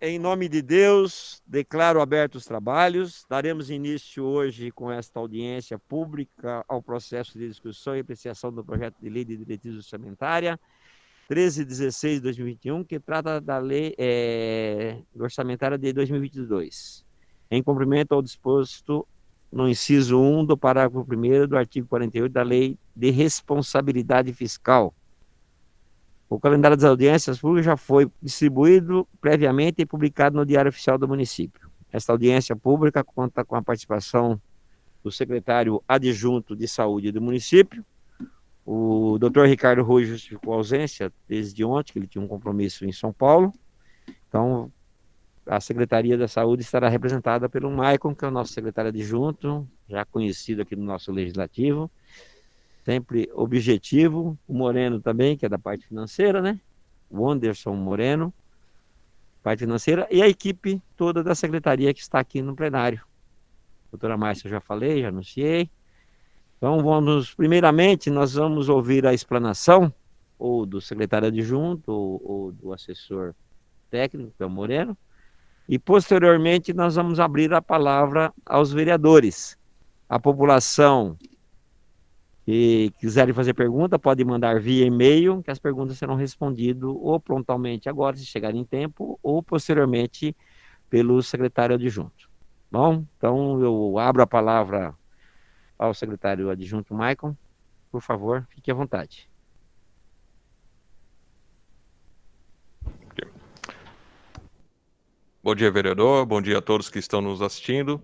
Em nome de Deus, declaro abertos os trabalhos. Daremos início hoje com esta audiência pública ao processo de discussão e apreciação do projeto de lei de diretriz orçamentária 1316 de 2021, que trata da lei orçamentária de 2022, em cumprimento ao disposto no inciso 1 do parágrafo 1º do artigo 48 da Lei de Responsabilidade Fiscal. O calendário das audiências públicas já foi distribuído previamente e publicado no Diário Oficial do Município. Esta audiência pública conta com a participação do secretário adjunto de saúde do município. O doutor Ricardo Rui justificou a ausência desde ontem, que ele tinha um compromisso em São Paulo. Então, a Secretaria da Saúde estará representada pelo Maicon, que é o nosso secretário adjunto, já conhecido aqui no nosso legislativo, sempre objetivo. O Moreno também, que é da parte financeira, né? O Anderson Moreno, parte financeira, e a equipe toda da secretaria que está aqui no plenário. Doutora Márcia, eu já falei, já anunciei. Então, primeiramente, nós vamos ouvir a explanação, ou do secretário adjunto, ou do assessor técnico, que é o Moreno, e posteriormente nós vamos abrir a palavra aos vereadores. A população que quiserem fazer pergunta, pode mandar via e-mail, que as perguntas serão respondidas ou prontamente agora, se chegar em tempo, ou posteriormente pelo secretário adjunto. Bom, então eu abro a palavra ao secretário adjunto Maicon. Por favor, fique à vontade. Bom dia, vereador. Bom dia a todos que estão nos assistindo.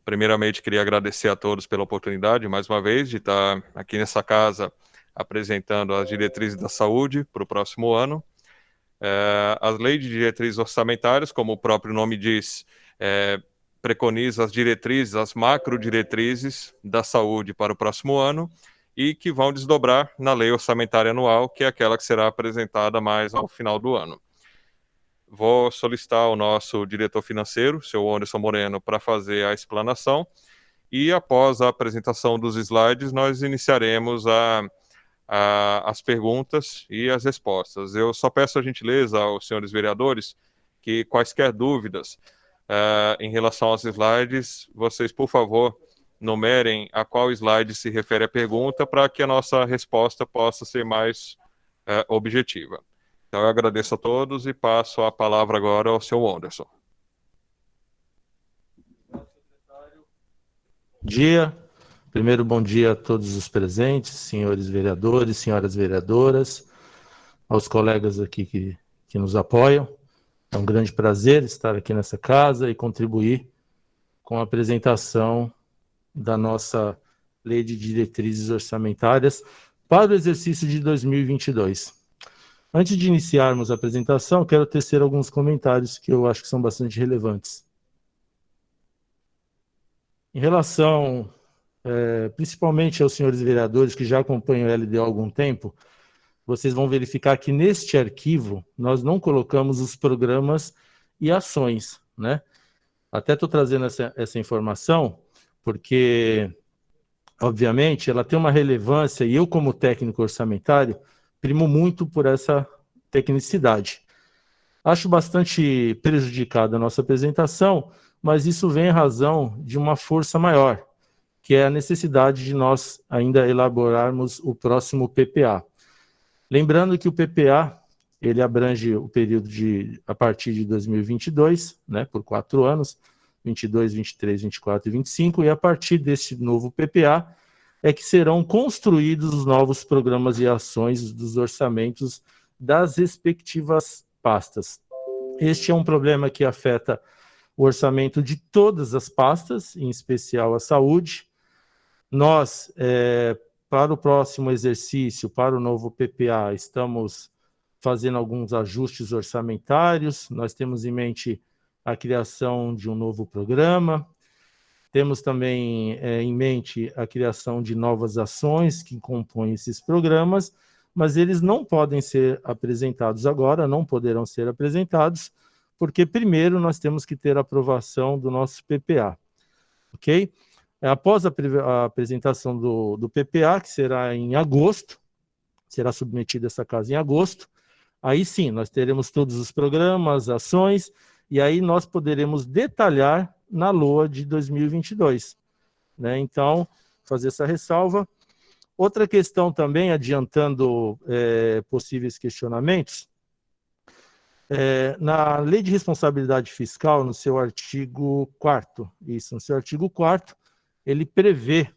Primeiramente, queria agradecer a todos pela oportunidade, mais uma vez, de estar aqui nessa casa apresentando as diretrizes da saúde para o próximo ano. As leis de diretrizes orçamentárias, como o próprio nome diz, preconiza as diretrizes, as macro-diretrizes da saúde para o próximo ano e que vão desdobrar na lei orçamentária anual, que é aquela que será apresentada mais ao final do ano. Vou solicitar ao nosso diretor financeiro, o senhor Anderson Moreno, para fazer a explanação e após a apresentação dos slides, nós iniciaremos as perguntas e as respostas. Eu só peço a gentileza aos senhores vereadores que quaisquer dúvidas em relação aos slides, vocês, por favor, numerem a qual slide se refere a pergunta para que a nossa resposta possa ser mais objetiva. Então, eu agradeço a todos e passo a palavra agora ao senhor Anderson. Bom dia. Primeiro, bom dia a todos os presentes, senhores vereadores, senhoras vereadoras, aos colegas aqui que nos apoiam. É um grande prazer estar aqui nessa casa e contribuir com a apresentação da nossa Lei de Diretrizes Orçamentárias para o exercício de 2022. Antes de iniciarmos a apresentação, quero tecer alguns comentários que eu acho que são bastante relevantes. Em relação, principalmente aos senhores vereadores que já acompanham o LDO há algum tempo, vocês vão verificar que neste arquivo nós não colocamos os programas e ações, né? Até estou trazendo essa informação porque, obviamente, ela tem uma relevância e eu, como técnico orçamentário, primo muito por essa tecnicidade. Acho bastante prejudicada a nossa apresentação, mas isso vem em razão de uma força maior, que é a necessidade de nós ainda elaborarmos o próximo PPA. Lembrando que o PPA, ele abrange o período a partir de 2022, né, por 4 anos, 22, 23, 24 e 25, e a partir desse novo PPA é que serão construídos os novos programas e ações dos orçamentos das respectivas pastas. Este é um problema que afeta o orçamento de todas as pastas, em especial a saúde. Nós, para o próximo exercício, para o novo PPA, estamos fazendo alguns ajustes orçamentários. Nós temos em mente a criação de um novo programa. Temos também em mente a criação de novas ações que compõem esses programas, mas eles não podem ser apresentados agora, não poderão ser apresentados, porque primeiro nós temos que ter a aprovação do nosso PPA, ok? Após a apresentação do PPA, que será em agosto, será submetida essa casa em agosto, Aí sim, nós teremos todos os programas, ações, e aí nós poderemos detalhar na LOA de 2022, né? Então, fazer essa ressalva. Outra questão também, adiantando possíveis questionamentos, na Lei de Responsabilidade Fiscal, no seu artigo 4º, no seu artigo 4º, ele prevê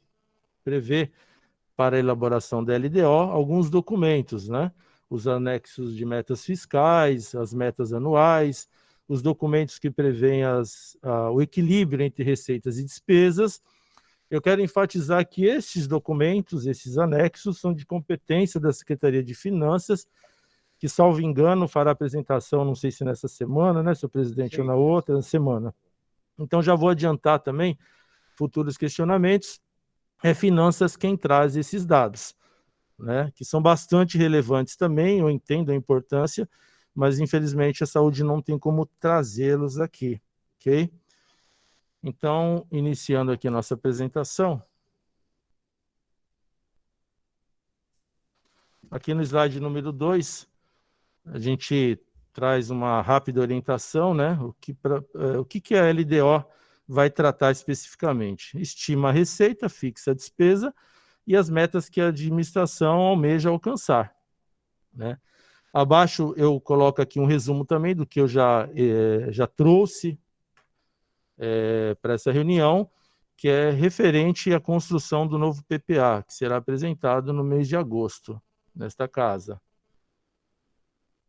para a elaboração da LDO alguns documentos, né? Os anexos de metas fiscais, as metas anuais, os documentos que prevêem o equilíbrio entre receitas e despesas. Eu quero enfatizar que esses documentos, esses anexos, são de competência da Secretaria de Finanças, que, salvo engano, fará apresentação, não sei se nessa semana, né, senhor presidente, ou na outra semana. Então, já vou adiantar também futuros questionamentos. É Finanças quem traz esses dados, né, que são bastante relevantes também, eu entendo a importância, mas, infelizmente, a saúde não tem como trazê-los aqui, ok? Então, iniciando aqui a nossa apresentação, aqui no slide número 2, a gente traz uma rápida orientação, né? O que a LDO vai tratar especificamente? Estima a receita, fixa a despesa e as metas que a administração almeja alcançar, né? Abaixo eu coloco aqui um resumo também do que eu já trouxe para essa reunião, que é referente à construção do novo PPA, que será apresentado no mês de agosto, nesta casa.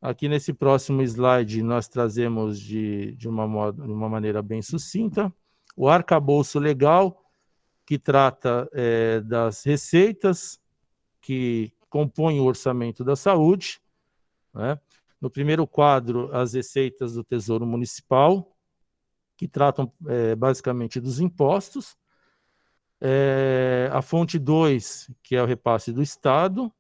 Aqui nesse próximo slide nós trazemos de uma maneira bem sucinta o arcabouço legal, que trata das receitas que compõem o orçamento da saúde, né? No primeiro quadro, as receitas do Tesouro Municipal, que tratam basicamente dos impostos. A fonte 2, que é o repasse do Estado,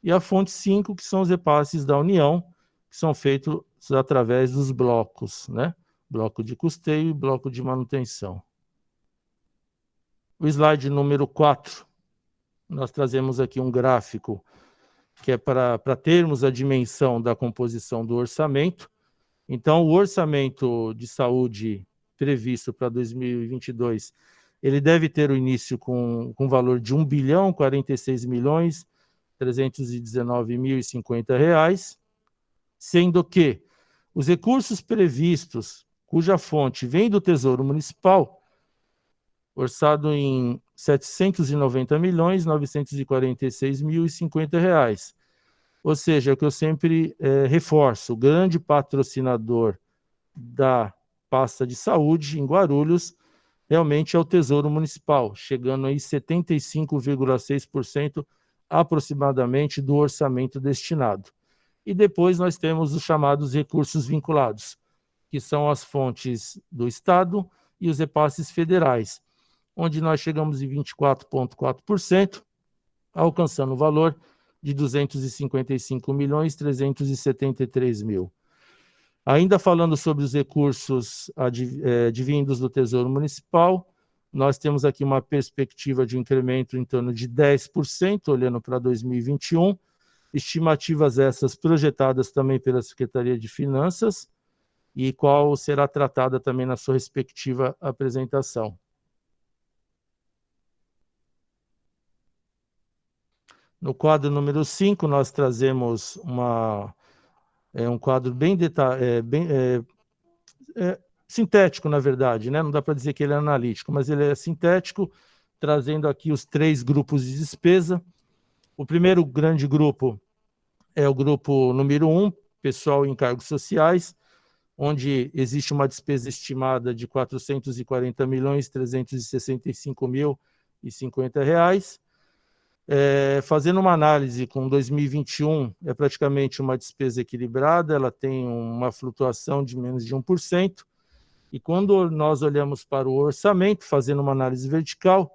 e a fonte 5, que são os repasses da União, que são feitos através dos blocos, né? Bloco de custeio e bloco de manutenção. O slide número 4, nós trazemos aqui um gráfico que é para termos a dimensão da composição do orçamento. Então, o orçamento de saúde previsto para 2022, ele deve ter o início com valor de R$ 1.046.319.050, sendo que os recursos previstos, cuja fonte vem do Tesouro Municipal, orçado em R$ 790.946.050. Ou seja, é o que eu sempre reforço, o grande patrocinador da pasta de saúde em Guarulhos realmente é o Tesouro Municipal, chegando aí 75,6% aproximadamente do orçamento destinado. E depois nós temos os chamados recursos vinculados, que são as fontes do Estado e os repasses federais, onde nós chegamos em 24,4%, alcançando o valor de R$ 255.373.000. Ainda falando sobre os recursos advindos do Tesouro Municipal, nós temos aqui uma perspectiva de incremento em torno de 10%, olhando para 2021, estimativas essas projetadas também pela Secretaria de Finanças, e qual será tratada também na sua respectiva apresentação. No quadro número 5, nós trazemos um quadro bem sintético, na verdade, né? Não dá para dizer que ele é analítico, mas ele é sintético, trazendo aqui os 3 grupos de despesa. O primeiro grande grupo é o grupo número 1, pessoal e encargos sociais, onde existe uma despesa estimada de R$ 440.365.050. Fazendo uma análise com 2021, é praticamente uma despesa equilibrada, ela tem uma flutuação de menos de 1%, e quando nós olhamos para o orçamento, fazendo uma análise vertical,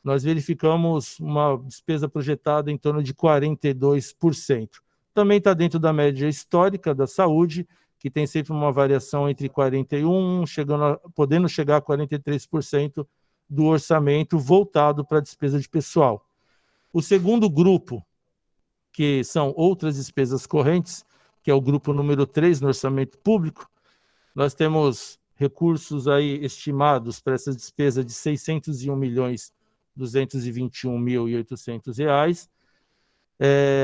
nós verificamos uma despesa projetada em torno de 42%. Também está dentro da média histórica da saúde, que tem sempre uma variação entre 41%, podendo chegar a 43% do orçamento voltado para a despesa de pessoal. O segundo grupo, que são outras despesas correntes, que é o grupo número 3 no orçamento público, nós temos recursos aí estimados para essa despesa de R$ 601.221.800.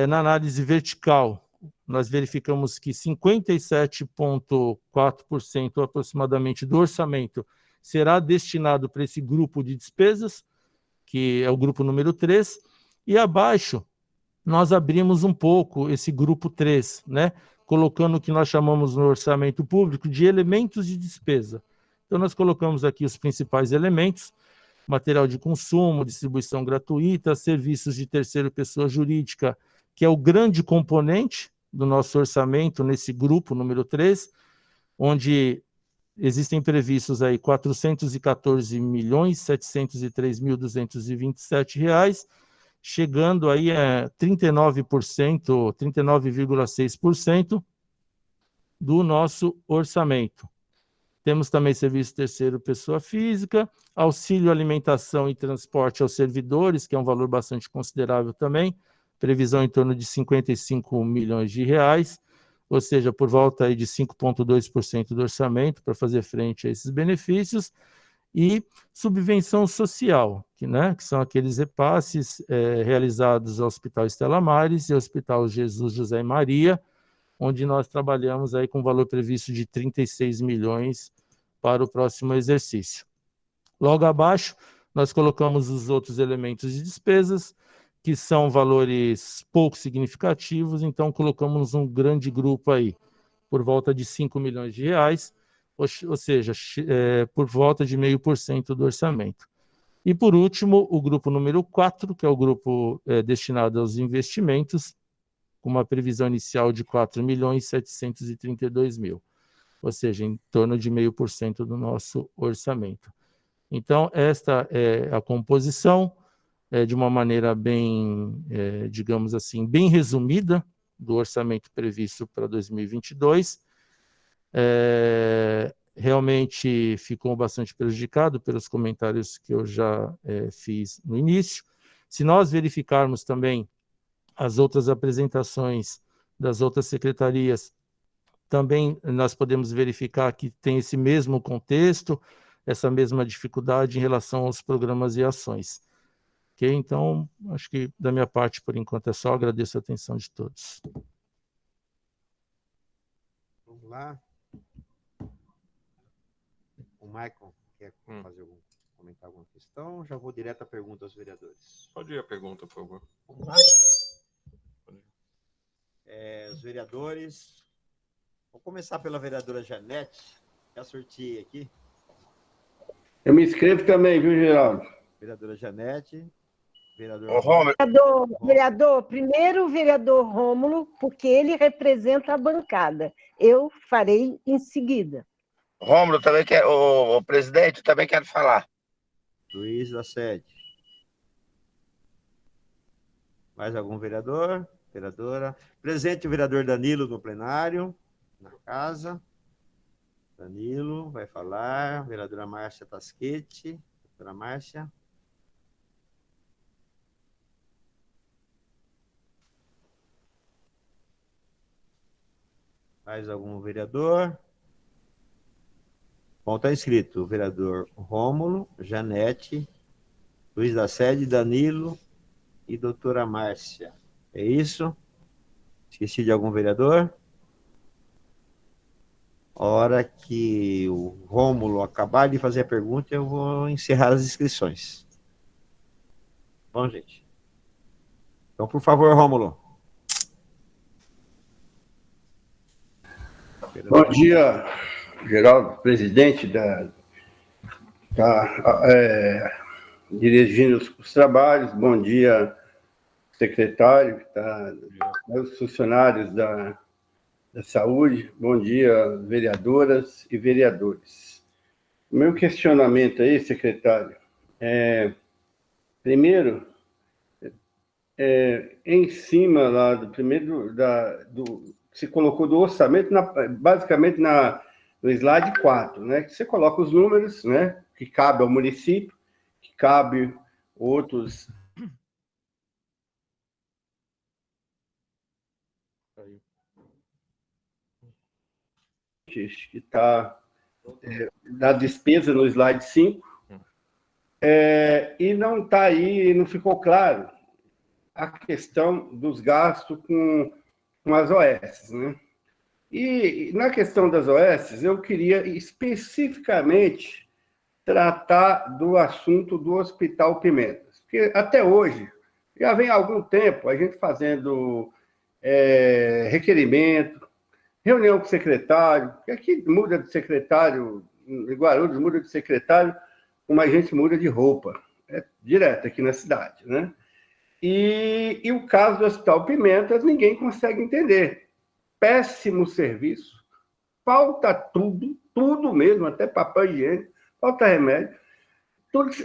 Na análise vertical, nós verificamos que 57,4% aproximadamente do orçamento será destinado para esse grupo de despesas, que é o grupo número 3, e abaixo nós abrimos um pouco esse grupo 3, né? Colocando o que nós chamamos no orçamento público de elementos de despesa. Então, nós colocamos aqui os principais elementos: material de consumo, distribuição gratuita, serviços de terceira pessoa jurídica, que é o grande componente do nosso orçamento nesse grupo número 3, onde existem previstos aí R$ 414.703.227, chegando aí a 39%, 39,6% do nosso orçamento. Temos também serviço terceiro pessoa física, auxílio alimentação e transporte aos servidores, que é um valor bastante considerável também, previsão em torno de R$ 55 milhões, ou seja, por volta aí de 5,2% do orçamento para fazer frente a esses benefícios, e subvenção social, que são aqueles repasses realizados ao Hospital Estela Maris e ao Hospital Jesus José e Maria, onde nós trabalhamos aí com valor previsto de 36 milhões para o próximo exercício. Logo abaixo, nós colocamos os outros elementos de despesas, que são valores pouco significativos, então colocamos um grande grupo aí, por volta de R$ 5 milhões, ou seja, por volta de 0,5% do orçamento. E, por último, o grupo número 4, que é o grupo destinado aos investimentos, com uma previsão inicial de R$ 4.732.000, ou seja, em torno de 0,5% do nosso orçamento. Então, esta é a composição, de uma maneira bem, digamos assim, bem resumida, do orçamento previsto para 2022. Realmente ficou bastante prejudicado pelos comentários que eu já fiz no início. Se nós verificarmos também as outras apresentações das outras secretarias, também nós podemos verificar que tem esse mesmo contexto, essa mesma dificuldade em relação aos programas e ações. Ok? Então, acho que da minha parte, por enquanto, é só. Agradeço a atenção de todos. Vamos lá. O Maicon quer comentar alguma questão? Já vou direto à pergunta aos vereadores. Pode ir a pergunta, por favor. Vamos lá. Os vereadores. Vou começar pela vereadora Janete. Já sorteei aqui. Eu me inscrevo também, viu, Geraldo? Vereadora Janete. Vereador, primeiro o vereador Rômulo, porque ele representa a bancada. Eu farei em seguida. Rômulo, também quer, o presidente, também quero falar. Luiz da Sede. Mais algum vereador? Vereadora? Presente o vereador Danilo no plenário, na casa. Danilo vai falar. Vereadora Márcia Tasquete. Vereadora Márcia. Mais algum vereador? Bom, está inscrito o vereador Rômulo, Janete, Luiz da Sede, Danilo e doutora Márcia. É isso? Esqueci de algum vereador? A hora que o Rômulo acabar de fazer a pergunta, eu vou encerrar as inscrições. Bom, gente. Então, por favor, Rômulo. Bom dia, Geraldo, presidente dirigindo os trabalhos. Bom dia, secretário, meus funcionários da saúde. Bom dia, vereadoras e vereadores. O meu questionamento aí, secretário, primeiro, em cima lá do primeiro que se colocou do orçamento, basicamente no slide 4, né? Que você coloca os números, né? Que cabe ao município, que cabe outros. que está da despesa no slide 5, e não está aí, não ficou claro a questão dos gastos com as OS, né? E na questão das OS, eu queria especificamente tratar do assunto do Hospital Pimentas, porque até hoje, já vem há algum tempo, a gente fazendo requerimento, reunião com o secretário, porque aqui muda de secretário, em Guarulhos muda de secretário, como a gente muda de roupa, direto aqui na cidade, né? E o caso do Hospital Pimentas, ninguém consegue entender. Péssimo serviço, falta tudo mesmo, até papel higiênico, falta remédio. Tudo que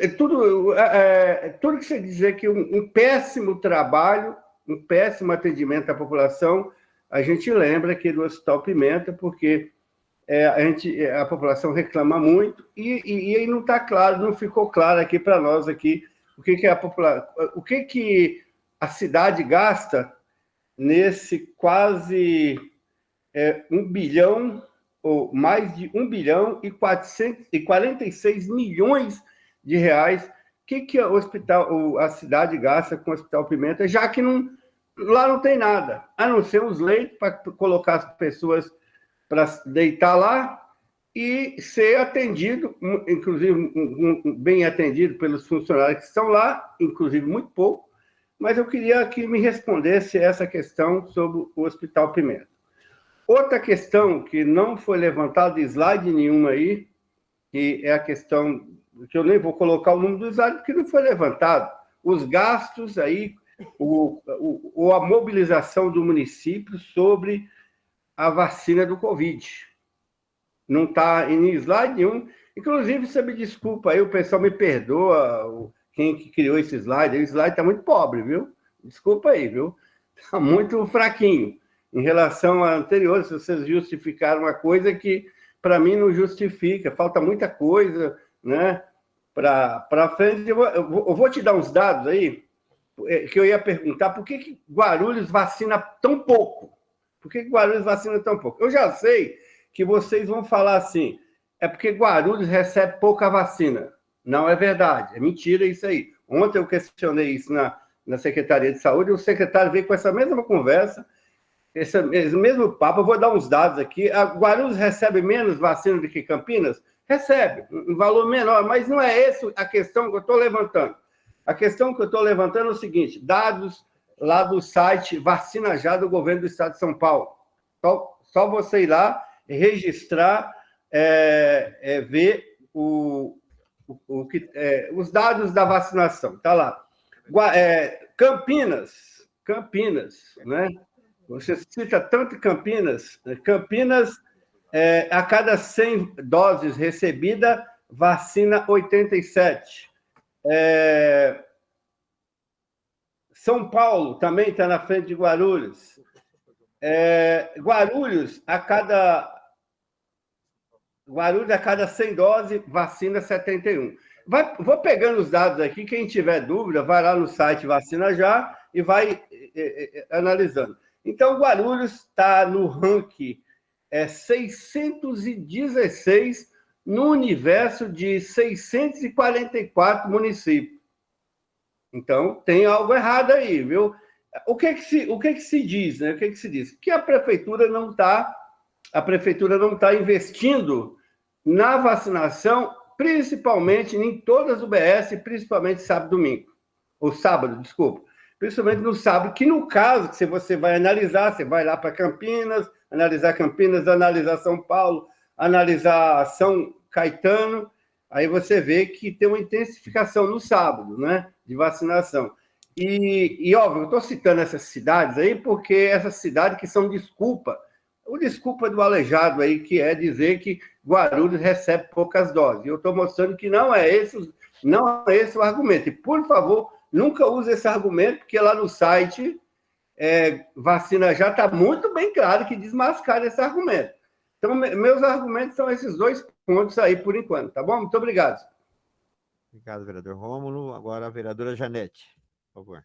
você dizer que um péssimo trabalho, um péssimo atendimento à população, a gente lembra aqui do Hospital Pimenta, porque a população reclama muito e aí não está claro, não ficou claro aqui para nós aqui o que a cidade gasta nesse quase 1 bilhão, ou mais de 1 bilhão e 446 milhões de reais. O que a cidade gasta com o Hospital Pimenta, já que lá não tem nada, a não ser os leitos para colocar as pessoas para deitar lá e ser atendido, inclusive bem atendido pelos funcionários que estão lá, inclusive muito pouco, mas eu queria que me respondesse essa questão sobre o Hospital Pimenta. Outra questão que não foi levantada de slide nenhum aí, que é a questão que eu nem vou colocar o número do slide, porque não foi levantado. Os gastos aí, a mobilização do município sobre a vacina do Covid. Não está em slide nenhum. Inclusive, você me desculpa aí, o pessoal me perdoa, quem que criou esse slide. O slide está muito pobre, viu? Desculpa aí, viu? Está muito fraquinho em relação à anterior. Se vocês justificaram uma coisa que, para mim, não justifica. Falta muita coisa, né? Para frente. Eu vou te dar uns dados aí, que eu ia perguntar por que Guarulhos vacina tão pouco? Por que Guarulhos vacina tão pouco? Eu já sei que vocês vão falar assim, é porque Guarulhos recebe pouca vacina. Não é verdade, é mentira isso aí. Ontem eu questionei isso na Secretaria de Saúde, e o secretário veio com essa mesma conversa, esse mesmo papo. Eu vou dar uns dados aqui. A Guarulhos recebe menos vacina do que Campinas? Recebe, um valor menor, mas não é essa a questão que eu estou levantando. A questão que eu estou levantando é o seguinte, dados lá do site Vacina Já do governo do estado de São Paulo. Só você ir lá, registrar, ver os dados da vacinação. Está lá. Campinas, né? Você cita tanto Campinas. Campinas, a cada 100 doses recebida, vacina 87. São Paulo também está na frente de Guarulhos. Guarulhos, a cada 100 doses, vacina 71. Vou pegando os dados aqui, quem tiver dúvida, vai lá no site Vacina Já e vai analisando. Então, Guarulhos está no ranking 616 no universo de 644 municípios. Então, tem algo errado aí, viu? O que que se diz, né? O que se diz? Que a prefeitura não está investindo na vacinação, principalmente em todas as UBS, principalmente sábado, desculpa. Principalmente no sábado, que no caso que você vai analisar, você vai lá para Campinas, analisar São Paulo, analisar São Caetano, aí você vê que tem uma intensificação no sábado, né, de vacinação. E óbvio, eu estou citando essas cidades aí, porque essas cidades que são desculpa do aleijado aí, que é dizer que Guarulhos recebe poucas doses. E eu estou mostrando que não é esse o argumento. E, por favor, nunca use esse argumento, porque lá no site Vacina Já está muito bem claro que desmascara esse argumento. Então, meus argumentos são esses 2 pontos aí, por enquanto, tá bom? Muito obrigado. Obrigado, vereador Rômulo. Agora a vereadora Janete, por favor.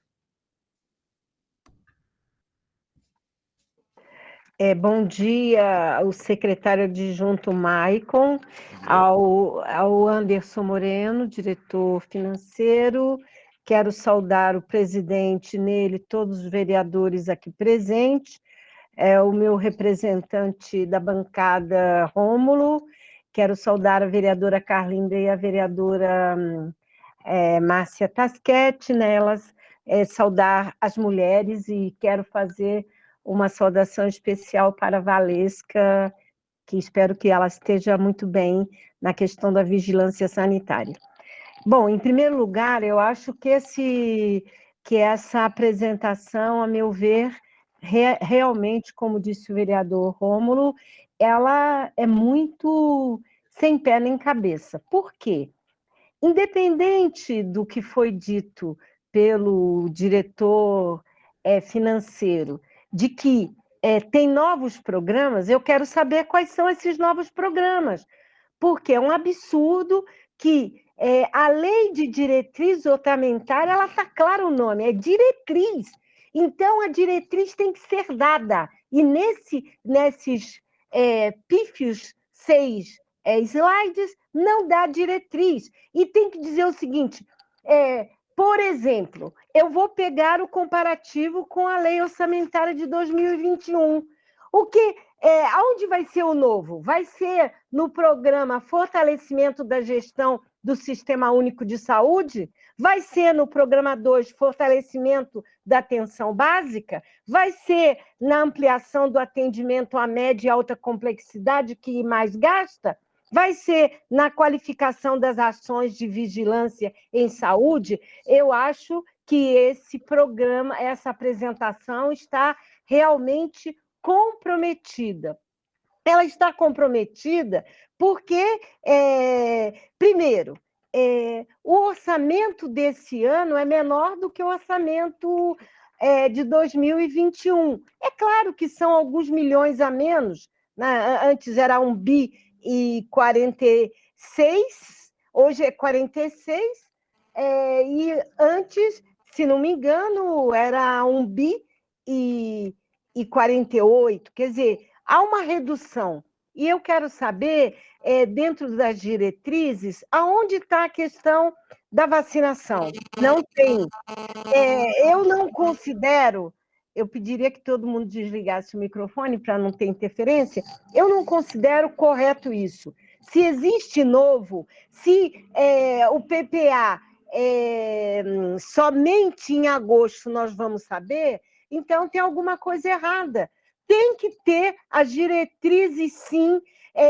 Bom dia ao secretário adjunto Maicon, ao Anderson Moreno, diretor financeiro. Quero saudar o presidente nele, todos os vereadores aqui presentes, o meu representante da bancada, Rômulo. Quero saudar a vereadora Carlinda e a vereadora Márcia Tasquete, nelas, saudar as mulheres, e quero fazer uma saudação especial para a Valesca, que espero que ela esteja muito bem na questão da vigilância sanitária. Bom, em primeiro lugar, eu acho que essa apresentação, a meu ver, realmente, como disse o vereador Rômulo, ela é muito sem pé nem cabeça. Por quê? Independente do que foi dito pelo diretor financeiro, de que tem novos programas, eu quero saber quais são esses novos programas, porque é um absurdo que a lei de diretriz orçamentária, ela está claro o nome, é diretriz. Então, a diretriz tem que ser dada. E nesses pífios 6 slides, não dá diretriz. E tem que dizer o seguinte, por exemplo, eu vou pegar o comparativo com a lei orçamentária de 2021. Aonde vai ser o novo? Vai ser no programa Fortalecimento da Gestão do Sistema Único de Saúde? Vai ser no programa 2, Fortalecimento da Atenção Básica? Vai ser na ampliação do atendimento à média e alta complexidade, que mais gasta? Vai ser na qualificação das ações de vigilância em saúde? Eu acho que esse programa, essa apresentação está realmente comprometida. Ela está comprometida porque, primeiro, o orçamento desse ano é menor do que o orçamento de 2021. É claro que são alguns milhões a menos, né? Antes era 1 bi e 46, hoje é 46, e antes, se não me engano, era 1 bi e 48, quer dizer, há uma redução. E eu quero saber, dentro das diretrizes, aonde está a questão da vacinação? Não tem. Eu não considero, eu pediria que todo mundo desligasse o microfone para não ter interferência, eu não considero correto isso. Se existe novo, se o PPA somente em agosto nós vamos saber, então tem alguma coisa errada. Tem que ter as diretrizes, sim,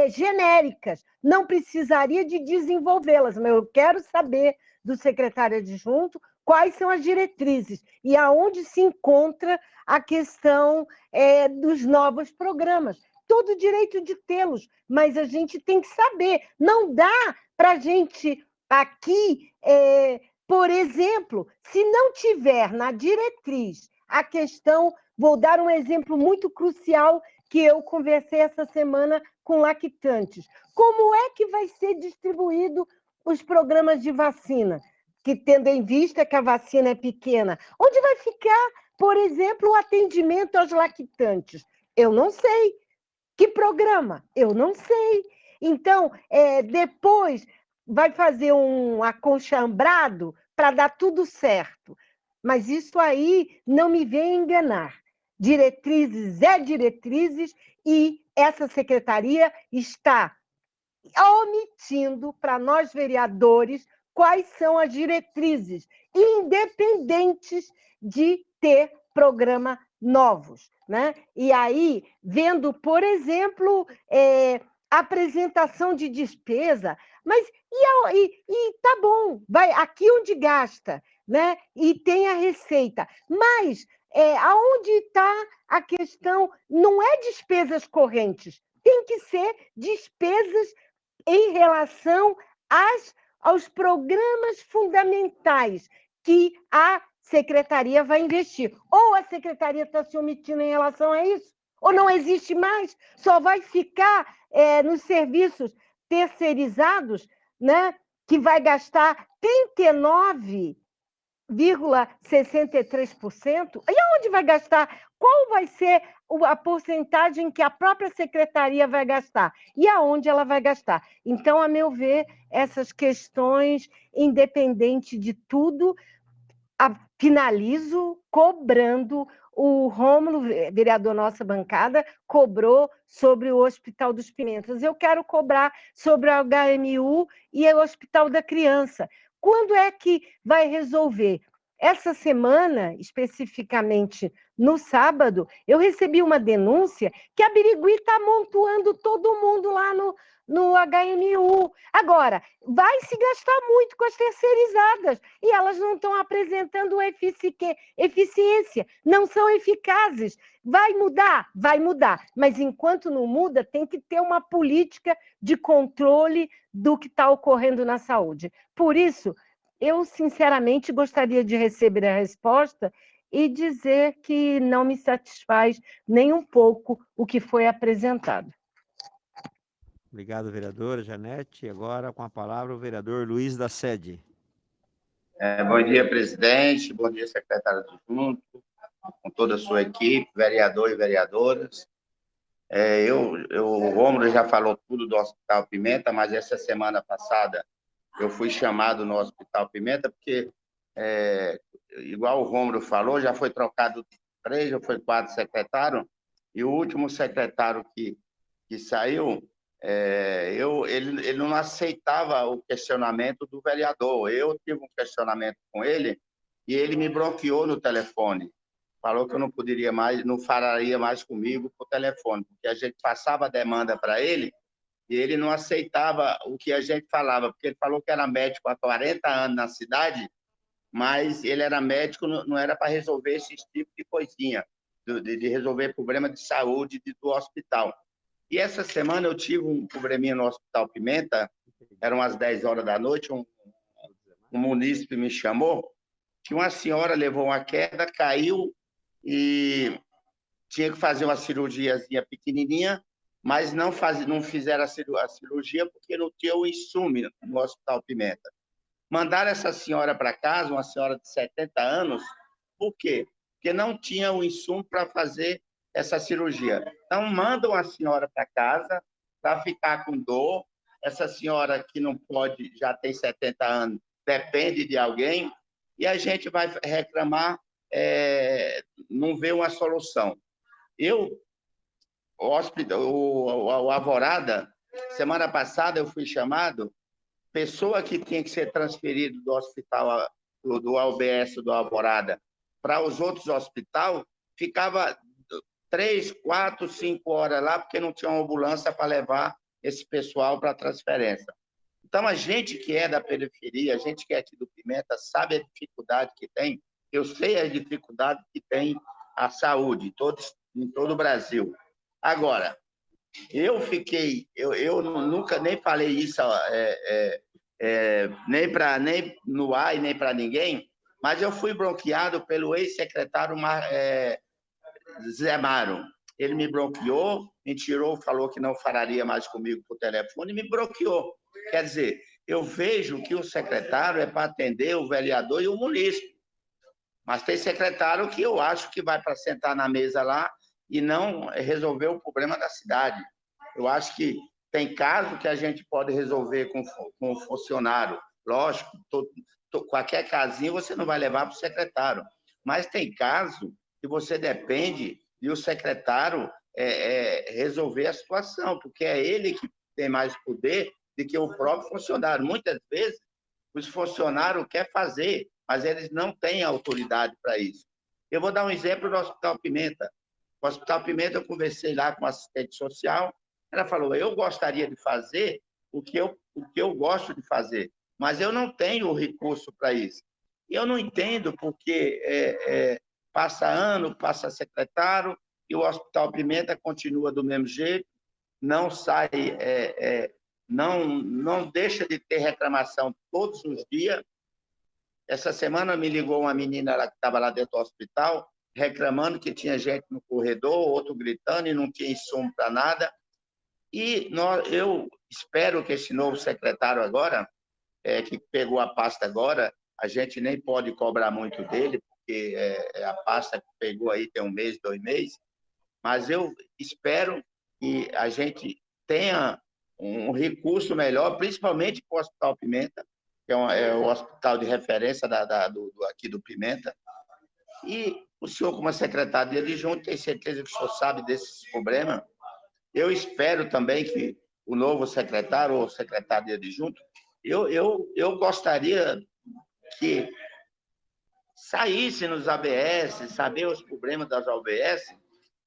genéricas. Não precisaria de desenvolvê-las, mas eu quero saber do secretário adjunto quais são as diretrizes e aonde se encontra a questão dos novos programas. Todo o direito de tê-los, mas a gente tem que saber. Não dá para a gente aqui, por exemplo, se não tiver na diretriz a questão, vou dar um exemplo muito crucial que eu conversei essa semana com lactantes. Como é que vai ser distribuído os programas de vacina? Que tendo em vista que a vacina é pequena, onde vai ficar, por exemplo, o atendimento aos lactantes? Eu não sei. Que programa? Eu não sei. Então, depois vai fazer um acolchambrado para dar tudo certo. Mas isso aí não me vem enganar. Diretrizes é diretrizes e essa secretaria está omitindo para nós vereadores quais são as diretrizes, independentes de ter programa novos, né? E aí, vendo, por exemplo, apresentação de despesa, mas tá bom, vai aqui onde gasta, né? E tem a receita, mas aonde está a questão? Não é despesas correntes, tem que ser despesas em relação aos programas fundamentais que a secretaria vai investir. Ou a secretaria está se omitindo em relação a isso, ou não existe mais, só vai ficar nos serviços terceirizados, né, que vai gastar 39 0,63%? E aonde vai gastar? Qual vai ser a porcentagem que a própria secretaria vai gastar? E aonde ela vai gastar? Então, a meu ver, essas questões, independente de tudo, finalizo cobrando. O Rômulo, vereador nossa bancada, cobrou sobre o Hospital dos Pimentas. Eu quero cobrar sobre o HMU e o Hospital da Criança. Quando é que vai resolver? Essa semana, especificamente no sábado, eu recebi uma denúncia que a Birigui está amontoando todo mundo lá no HMU. Agora, vai se gastar muito com as terceirizadas e elas não estão apresentando eficiência, não são eficazes. Vai mudar? Vai mudar. Mas enquanto não muda, tem que ter uma política de controle do que está ocorrendo na saúde. Por isso, eu, sinceramente, gostaria de receber a resposta e dizer que não me satisfaz nem um pouco o que foi apresentado. Obrigado, vereadora Janete. Agora, com a palavra, o vereador Luiz da Sede. Bom dia, presidente. Bom dia, secretário adjunto, com toda a sua equipe, vereador e vereadoras. O Rômulo já falou tudo do Hospital Pimenta, mas essa semana passada eu fui chamado no Hospital Pimenta porque, igual o Rômulo falou, já foi trocado 3 ou foi 4 secretários, e o último secretário que saiu, ele não aceitava o questionamento do vereador. Eu tive um questionamento com ele e ele me bloqueou no telefone. Falou que eu não poderia mais, não falaria mais comigo por telefone, porque a gente passava a demanda para ele e ele não aceitava o que a gente falava, porque ele falou que era médico há 40 anos na cidade, mas ele era médico, não era para resolver esse tipo de coisinha, de resolver problema de saúde do hospital. E essa semana eu tive um probleminha no Hospital Pimenta, eram as 10 horas da noite, um munícipe me chamou, que uma senhora levou uma queda, caiu e tinha que fazer uma cirurgiazinha pequenininha, mas não fizeram a cirurgia porque não tinha o insumo no Hospital Pimenta. Mandaram essa senhora para casa, uma senhora de 70 anos, por quê? Porque não tinha o insumo para fazer essa cirurgia. Então, mandam a senhora para casa para ficar com dor. Essa senhora que não pode, já tem 70 anos, depende de alguém, e a gente vai reclamar, não vê uma solução. O Alvorada, semana passada eu fui chamado, pessoa que tinha que ser transferido do hospital, do UBS do Alvorada, para os outros hospitais, ficava 3, 4, 5 horas lá, porque não tinha uma ambulância para levar esse pessoal para transferência. Então, a gente que é da periferia, a gente que é aqui do Pimenta, sabe a dificuldade que tem. Eu sei a dificuldade que tem a saúde em todo o Brasil. Agora, eu nunca nem falei isso nem no ar e nem para ninguém, mas eu fui bloqueado pelo ex-secretário Zé Maro. Ele me bloqueou, me tirou, falou que não falaria mais comigo por telefone e me bloqueou. Quer dizer, eu vejo que o secretário é para atender o vereador e o munícipe. Mas tem secretário que eu acho que vai para sentar na mesa lá e não resolver o problema da cidade. Eu acho que tem caso que a gente pode resolver com o funcionário. Lógico, qualquer casinho você não vai levar para o secretário. Mas tem caso que você depende de o secretário resolver a situação, porque é ele que tem mais poder do que o próprio funcionário. Muitas vezes, os funcionários querem fazer, mas eles não têm autoridade para isso. Eu vou dar um exemplo do Hospital Pimenta. No Hospital Pimenta, eu conversei lá com a assistente social, ela falou, eu gostaria de fazer o que eu gosto de fazer, mas eu não tenho o recurso para isso. E eu não entendo porque passa ano, passa secretário, e o Hospital Pimenta continua do mesmo jeito, não sai, não deixa de ter reclamação todos os dias. Essa semana me ligou uma menina lá que estava lá dentro do hospital, reclamando que tinha gente no corredor, outro gritando e não tinha insumo para nada. E eu espero que esse novo secretário agora, que pegou a pasta agora, a gente nem pode cobrar muito dele, porque é a pasta que pegou aí tem 1 mês, 2 meses, mas eu espero que a gente tenha um recurso melhor, principalmente para o Hospital Pimenta, que é o hospital de referência aqui do Pimenta. E o senhor, como secretário de adjunto, tem certeza que o senhor sabe desses problemas. Eu espero também que o novo secretário ou secretário de adjunto, eu gostaria que saísse nos ABS, saber os problemas das ABS,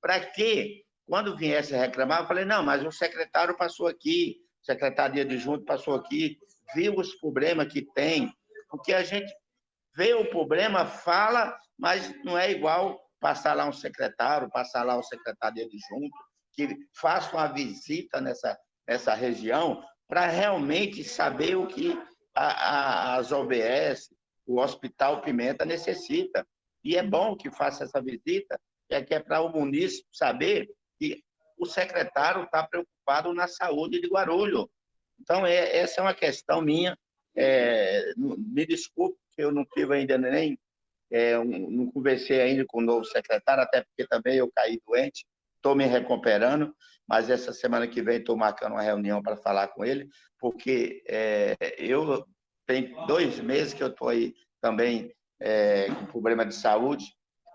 para que, quando viesse reclamar, eu falei, não, mas o secretário passou aqui, o secretário de adjunto passou aqui, viu os problemas que tem, porque a gente vê o problema, fala, mas não é igual passar lá um secretário, passar lá o secretário de adjunto, que faça uma visita nessa região para realmente saber o que as OBS, o Hospital Pimenta necessita. E é bom que faça essa visita, que é para o munícipe saber que o secretário está preocupado na saúde de Guarulhos. Então, essa é uma questão minha. Me desculpe que eu não tive ainda nem... não conversei ainda com o novo secretário, até porque também eu caí doente, estou me recuperando, mas essa semana que vem estou marcando uma reunião para falar com ele, porque eu tenho 2 meses que eu estou aí também com problema de saúde,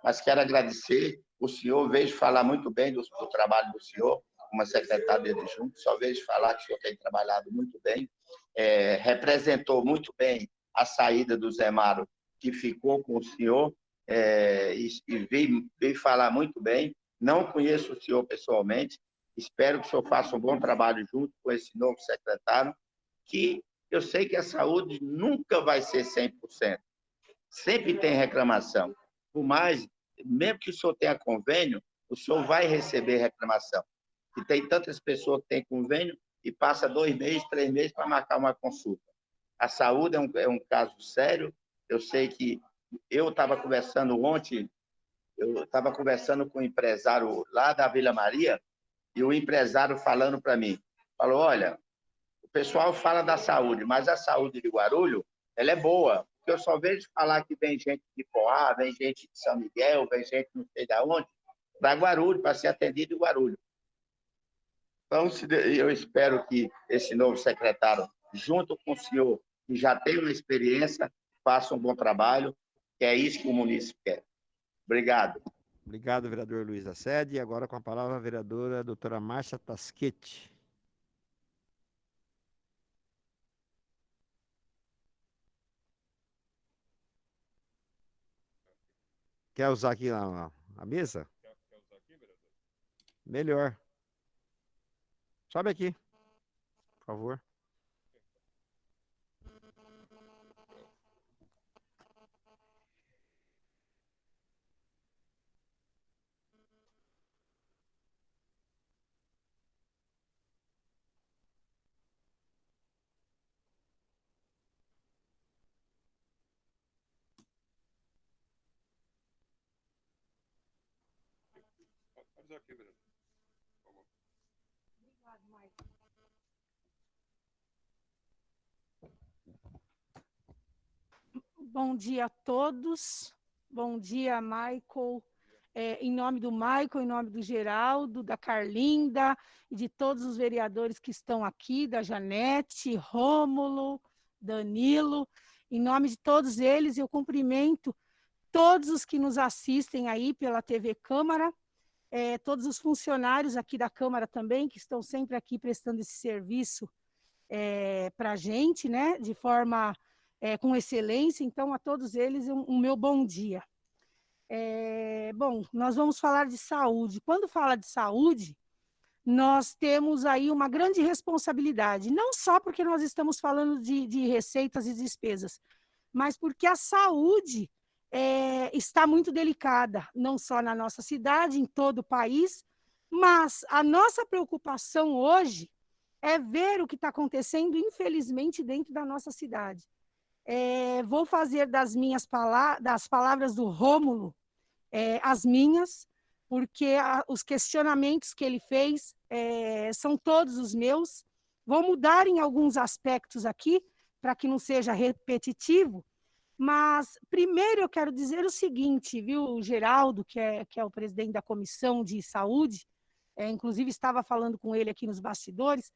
mas quero agradecer o senhor, vejo falar muito bem do trabalho do senhor, como secretário de adjunto, só vejo falar que o senhor tem trabalhado muito bem, representou muito bem a saída do Zé Maro, que ficou com o senhor, e veio falar muito bem. Não conheço o senhor pessoalmente, espero que o senhor faça um bom trabalho junto com esse novo secretário, que eu sei que a saúde nunca vai ser 100%. Sempre tem reclamação. Por mais, mesmo que o senhor tenha convênio, o senhor vai receber reclamação. E tem tantas pessoas que têm convênio e passa 2 meses, 3 meses para marcar uma consulta. A saúde é um caso sério. Eu sei que eu estava conversando ontem, com um empresário lá da Vila Maria, e o empresário falando para mim, falou, olha, o pessoal fala da saúde, mas a saúde de Guarulhos, ela é boa, porque eu só vejo falar que vem gente de Poá, vem gente de São Miguel, vem gente não sei de onde, para Guarulhos, para ser atendido em Guarulhos. Então, eu espero que esse novo secretário, junto com o senhor, que já tem uma experiência, faça um bom trabalho, que é isso que o município quer. Obrigado. Obrigado, vereador Luiz Assede. E agora com a palavra a vereadora doutora Márcia Tasquete. Quer usar aqui a mesa? Quer usar aqui, vereador? Melhor. Sobe aqui, por favor. Pode usar aqui, vereador. Por favor. Obrigado, Maicon. Bom dia a todos. Bom dia, Michael. Em nome do Michael, em nome do Geraldo, da Carlinda e de todos os vereadores que estão aqui, da Janete, Rômulo, Danilo, em nome de todos eles, eu cumprimento todos os que nos assistem aí pela TV Câmara, todos os funcionários aqui da Câmara também, que estão sempre aqui prestando esse serviço para a gente, né, de forma com excelência. Então, a todos eles, um meu bom dia. Bom, nós vamos falar de saúde. Quando fala de saúde, nós temos aí uma grande responsabilidade, não só porque nós estamos falando de receitas e despesas, mas porque a saúde está muito delicada, não só na nossa cidade, em todo o país, mas a nossa preocupação hoje é ver o que está acontecendo, infelizmente, dentro da nossa cidade. Vou fazer das palavras do Rômulo as minhas, porque os questionamentos que ele fez são todos os meus. Vou mudar em alguns aspectos aqui, para que não seja repetitivo, Mas, primeiro, eu quero dizer o seguinte, viu, Geraldo, que é o presidente da Comissão de Saúde, inclusive estava falando com ele aqui nos bastidores,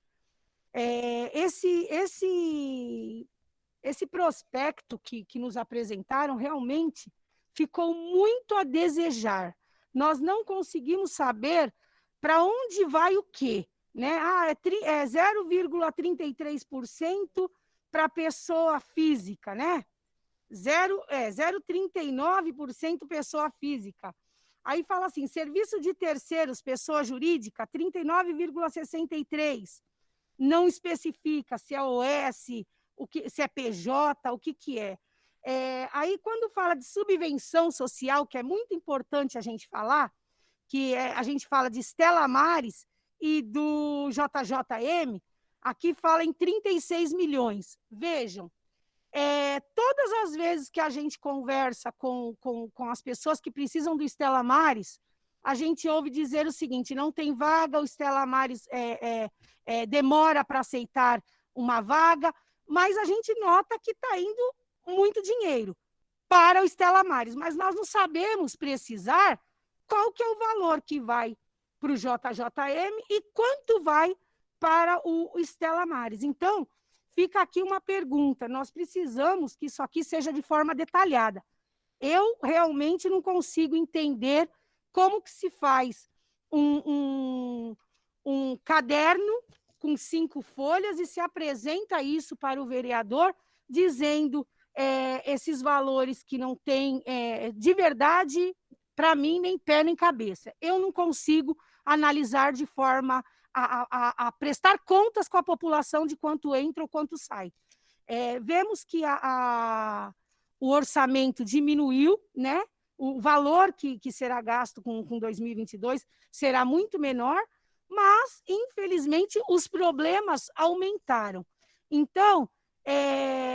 esse prospecto que nos apresentaram realmente ficou muito a desejar. Nós não conseguimos saber para onde vai o quê, né? É 0,33% para a pessoa física, né? 0,39% pessoa física. Aí fala assim, serviço de terceiros, pessoa jurídica, 39,63%. Não especifica se é OS, se é PJ, o que é. Aí, quando fala de subvenção social, que é muito importante a gente falar, a gente fala de Stella Maris e do JJM, aqui fala em 36 milhões. Vejam, todas as vezes que a gente conversa com as pessoas que precisam do Stella Maris, a gente ouve dizer o seguinte, não tem vaga, o Stella Maris demora para aceitar uma vaga, mas a gente nota que está indo muito dinheiro para o Stella Maris, mas nós não sabemos precisar qual que é o valor que vai para o JJM e quanto vai para o Stella Maris. Então, fica aqui uma pergunta, nós precisamos que isso aqui seja de forma detalhada. Eu realmente não consigo entender como que se faz um caderno com 5 folhas e se apresenta isso para o vereador, dizendo esses valores que não têm, de verdade, para mim, nem pé nem cabeça. Eu não consigo analisar de forma a prestar contas com a população de quanto entra ou quanto sai. Vemos que o orçamento diminuiu, né? O valor que será gasto com 2022 será muito menor, mas, infelizmente, os problemas aumentaram. Então,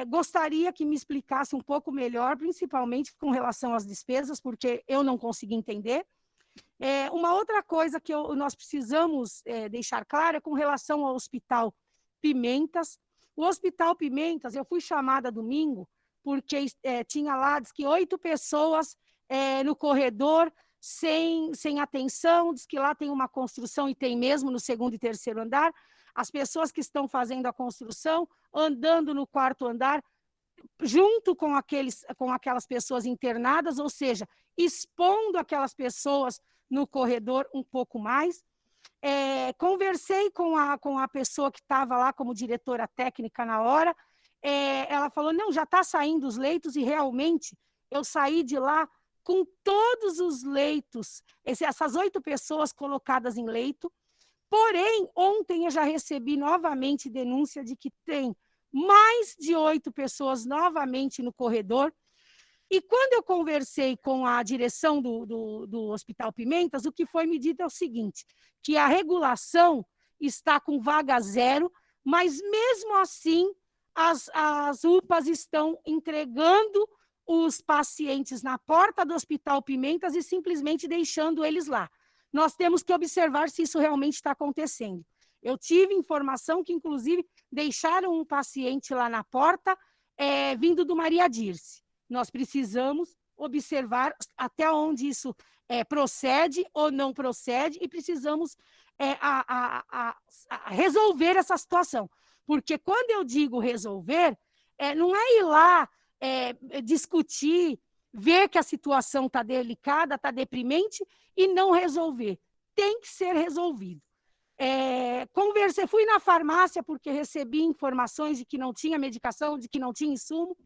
gostaria que me explicasse um pouco melhor, principalmente com relação às despesas, porque eu não consegui entender. Uma outra coisa que nós precisamos deixar claro é com relação ao Hospital Pimentas. O Hospital Pimentas, eu fui chamada domingo, porque tinha lá, diz que 8 pessoas no corredor, sem atenção, diz que lá tem uma construção, e tem mesmo no 2º e 3º andar, as pessoas que estão fazendo a construção, andando no 4º andar, junto com aquelas pessoas internadas, ou seja, expondo aquelas pessoas no corredor um pouco mais. Conversei com a pessoa que estava lá como diretora técnica na hora, ela falou, não, já está saindo os leitos, e realmente eu saí de lá com todos os leitos, essas 8 pessoas colocadas em leito, porém, ontem eu já recebi novamente denúncia de que tem mais de 8 pessoas novamente no corredor, e quando eu conversei com a direção do Hospital Pimentas, o que foi me dito é o seguinte, que a regulação está com vaga 0, mas mesmo assim as UPAs estão entregando os pacientes na porta do Hospital Pimentas e simplesmente deixando eles lá. Nós temos que observar se isso realmente está acontecendo. Eu tive informação que, inclusive, deixaram um paciente lá na porta, vindo do Maria Dirce. Nós precisamos observar até onde isso procede ou não procede e precisamos resolver essa situação. Porque quando eu digo resolver, não é ir lá discutir, ver que a situação está delicada, está deprimente e não resolver. Tem que ser resolvido. Fui na farmácia porque recebi informações de que não tinha medicação, de que não tinha insumo.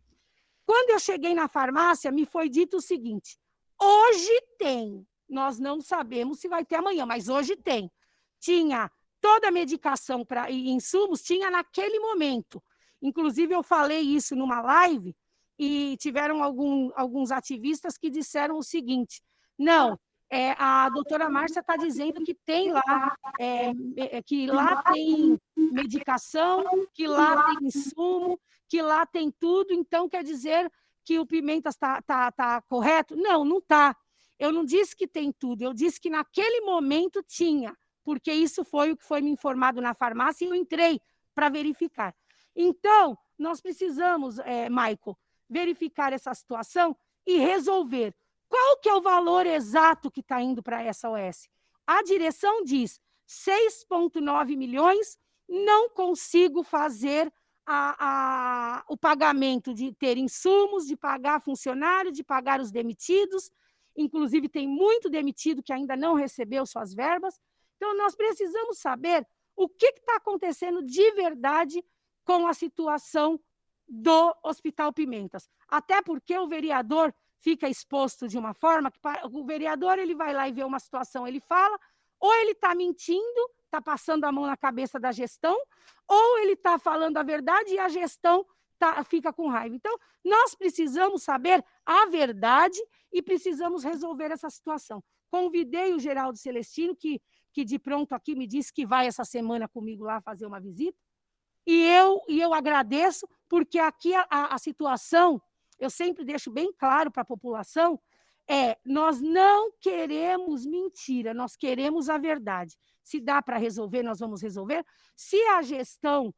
Quando eu cheguei na farmácia, me foi dito o seguinte, hoje tem, nós não sabemos se vai ter amanhã, mas hoje tem. Tinha toda a medicação e insumos, tinha naquele momento. Inclusive, eu falei isso numa live e tiveram alguns ativistas que disseram o seguinte, não, a doutora Márcia está dizendo que tem lá, que lá tem medicação, que lá tem insumo, que lá tem tudo, então quer dizer que o Pimentas está correto? Não, não está. Eu não disse que tem tudo, eu disse que naquele momento tinha, porque isso foi o que foi me informado na farmácia e eu entrei para verificar. Então, nós precisamos, Maico, verificar essa situação e resolver. Qual que é o valor exato que está indo para essa OS? A direção diz 6,9 milhões, não consigo fazer o pagamento de ter insumos, de pagar funcionário, de pagar os demitidos. Inclusive, tem muito demitido que ainda não recebeu suas verbas. Então, nós precisamos saber o que está acontecendo de verdade com a situação do Hospital Pimentas. Até porque o vereador fica exposto de uma forma que o vereador ele vai lá e vê uma situação, ele fala, ou ele está mentindo, está passando a mão na cabeça da gestão, ou ele está falando a verdade e a gestão fica com raiva. Então, nós precisamos saber a verdade e precisamos resolver essa situação. Convidei o Geraldo Celestino, que de pronto aqui me disse que vai essa semana comigo lá fazer uma visita, e eu agradeço, porque aqui a situação, eu sempre deixo bem claro para a população, nós não queremos mentira, nós queremos a verdade. Se dá para resolver, nós vamos resolver. Se a gestão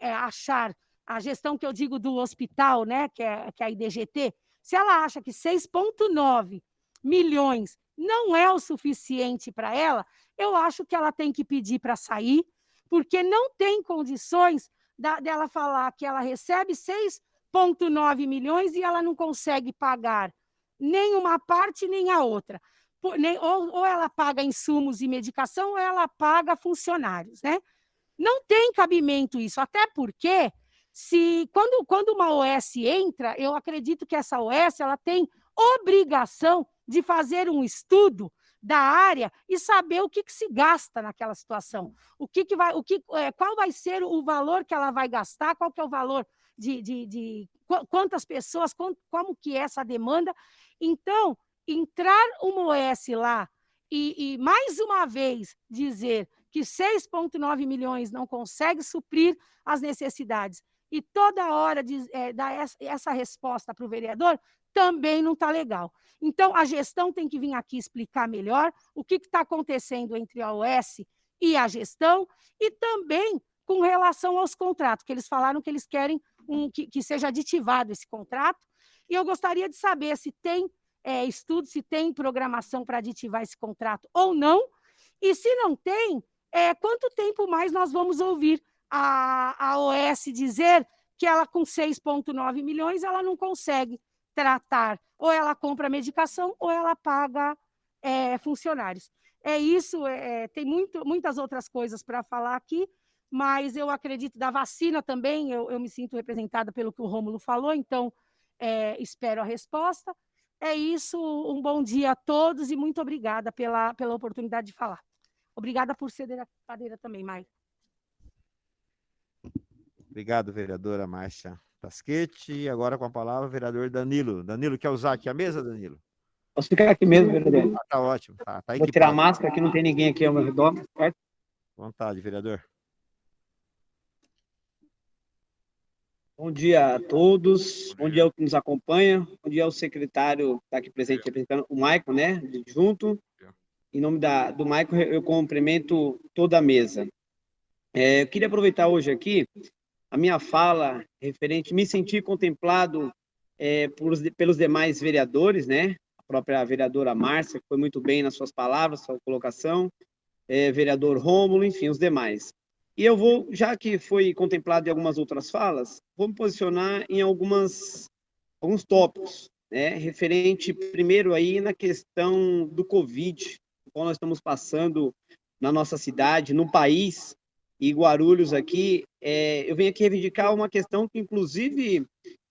achar, a gestão que eu digo do hospital, né, que é a IDGT, se ela acha que 6,9 milhões não é o suficiente para ela, eu acho que ela tem que pedir para sair, porque não tem condições dela falar que ela recebe 6,9 milhões e ela não consegue pagar nem uma parte nem a outra. Ou ela paga insumos e medicação, ou ela paga funcionários, né? Não tem cabimento isso, até porque quando uma OS entra, eu acredito que essa OS ela tem obrigação de fazer um estudo da área e saber o que se gasta naquela situação, qual vai ser o valor que ela vai gastar, qual que é o valor de quantas pessoas, como que é essa demanda. Então, entrar uma OS lá e mais uma vez dizer que 6,9 milhões não consegue suprir as necessidades e toda hora dar essa resposta para o vereador, também não está legal. Então, a gestão tem que vir aqui explicar melhor o que está acontecendo entre a OS e a gestão e também com relação aos contratos, que eles falaram que eles querem que seja aditivado esse contrato, e eu gostaria de saber se tem estudo, se tem programação para aditivar esse contrato ou não, e se não tem, quanto tempo mais nós vamos ouvir a OS dizer que ela com 6,9 milhões ela não consegue tratar, ou ela compra medicação ou ela paga funcionários. É isso, tem muitas outras coisas para falar aqui, mas eu acredito da vacina também, eu me sinto representada pelo que o Rômulo falou, então espero a resposta. É isso, um bom dia a todos e muito obrigada pela oportunidade de falar. Obrigada por ceder a cadeira também, Maia. Obrigado, vereadora Márcia Tasquete. Agora com a palavra o vereador Danilo. Danilo, quer usar aqui a mesa, Danilo? Posso ficar aqui mesmo, vereador? Tá ótimo. Tá vou tirar a máscara, que não tem ninguém aqui ao meu redor, certo? Vontade, vereador. Bom dia a todos, bom dia ao que nos acompanha, bom dia ao secretário que está aqui presente representando o Maicon, né, junto. Em nome do Maicon, eu cumprimento toda a mesa. Eu queria aproveitar hoje aqui a minha fala referente, me sentir contemplado pelos demais vereadores, né, a própria vereadora Márcia, que foi muito bem nas suas palavras, sua colocação, vereador Rômulo, enfim, os demais. E eu vou, já que foi contemplado em algumas outras falas, vou me posicionar em alguns tópicos, né, referente primeiro aí na questão do Covid, qual nós estamos passando na nossa cidade, no país, e Guarulhos aqui. Eu venho aqui reivindicar uma questão que, inclusive,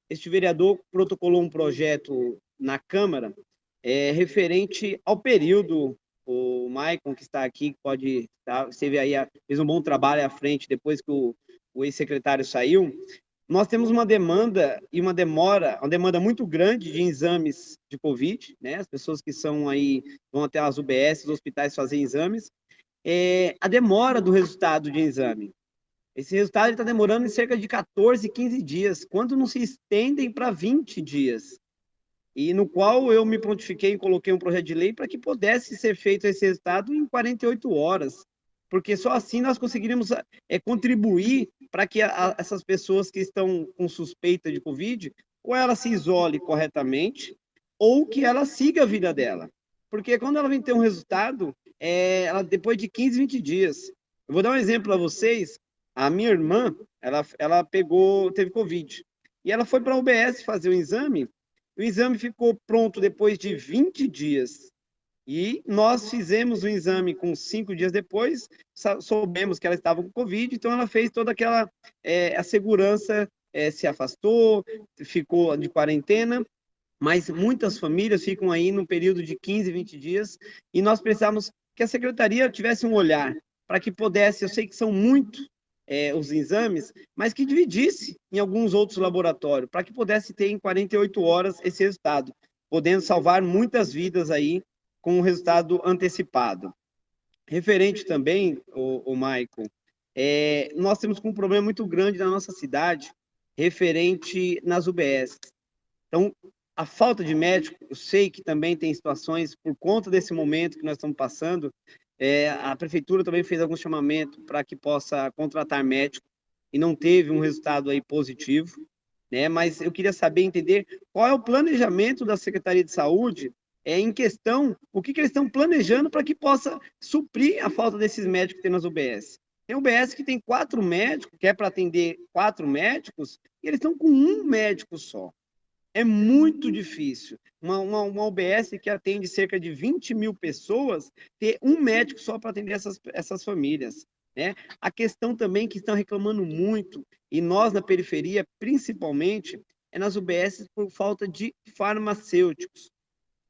este vereador protocolou um projeto na Câmara referente ao período. O Maicon, que está aqui, pode estar, esteve aí, fez um bom trabalho à frente depois que o ex-secretário saiu. Nós temos uma demanda e uma demanda muito grande de exames de Covid, né? As pessoas que são aí, vão até as UBS, os hospitais fazer exames. A demora do resultado de exame. Esse resultado está demorando em cerca de 14, 15 dias, quando não se estendem para 20 dias. E no qual eu me prontifiquei e coloquei um projeto de lei para que pudesse ser feito esse resultado em 48 horas, porque só assim nós conseguiríamos contribuir para que essas pessoas que estão com suspeita de Covid ou ela se isole corretamente, ou que ela siga a vida dela. Porque quando ela vem ter um resultado, ela depois de 15, 20 dias. Eu vou dar um exemplo para vocês. A minha irmã, ela teve Covid. E ela foi para a UBS fazer o exame ficou pronto depois de 20 dias. E nós fizemos o exame com 5 dias depois, soubemos que ela estava com Covid, então ela fez toda aquela a segurança, se afastou, ficou de quarentena, mas muitas famílias ficam aí no período de 15, 20 dias, e nós precisamos que a secretaria tivesse um olhar para que pudesse, eu sei que são muitos os exames, mas que dividisse em alguns outros laboratórios, para que pudesse ter em 48 horas esse resultado, podendo salvar muitas vidas aí com o resultado antecipado. Referente também, o Michael, nós temos um problema muito grande na nossa cidade, referente nas UBS. Então, a falta de médico, eu sei que também tem situações, por conta desse momento que nós estamos passando, a prefeitura também fez algum chamamento para que possa contratar médico, e não teve um resultado aí positivo, né? Mas eu queria saber, entender qual é o planejamento da Secretaria de Saúde em questão, o que eles estão planejando para que possa suprir a falta desses médicos que tem nas UBS. Tem UBS que tem 4 médicos, que é para atender 4 médicos, e eles estão com um médico só. É muito difícil. Uma UBS que atende cerca de 20 mil pessoas, ter um médico só para atender essas famílias. Né? A questão também que estão reclamando muito, e nós na periferia, principalmente, é nas UBS por falta de farmacêuticos.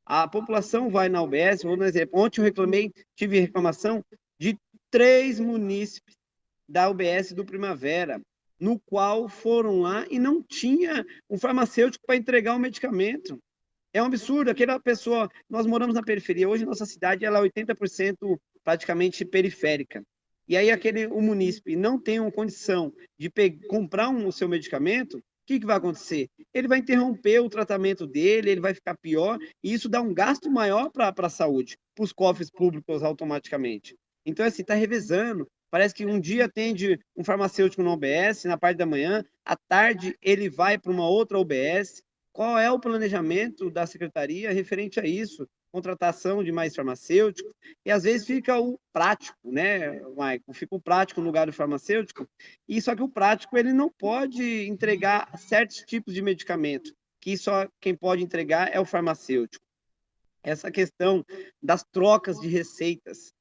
A população vai na UBS, vou dar um exemplo, ontem eu tive reclamação de 3 munícipes da UBS do Primavera, no qual foram lá e não tinha um farmacêutico para entregar o medicamento. É um absurdo, aquela pessoa, nós moramos na periferia, hoje nossa cidade ela é 80% praticamente periférica. E aí o munícipe não tem uma condição de comprar o seu medicamento, o que vai acontecer? Ele vai interromper o tratamento dele, ele vai ficar pior, e isso dá um gasto maior para a saúde, para os cofres públicos automaticamente. Então, assim, está revezando. Parece que um dia atende um farmacêutico na UBS, na parte da manhã, à tarde ele vai para uma outra UBS. Qual é o planejamento da secretaria referente a isso? Contratação de mais farmacêuticos, e às vezes fica o prático, né, Michael? Fica o prático no lugar do farmacêutico, e só que o prático ele não pode entregar certos tipos de medicamento, que só quem pode entregar é o farmacêutico. Essa questão das trocas de receitas,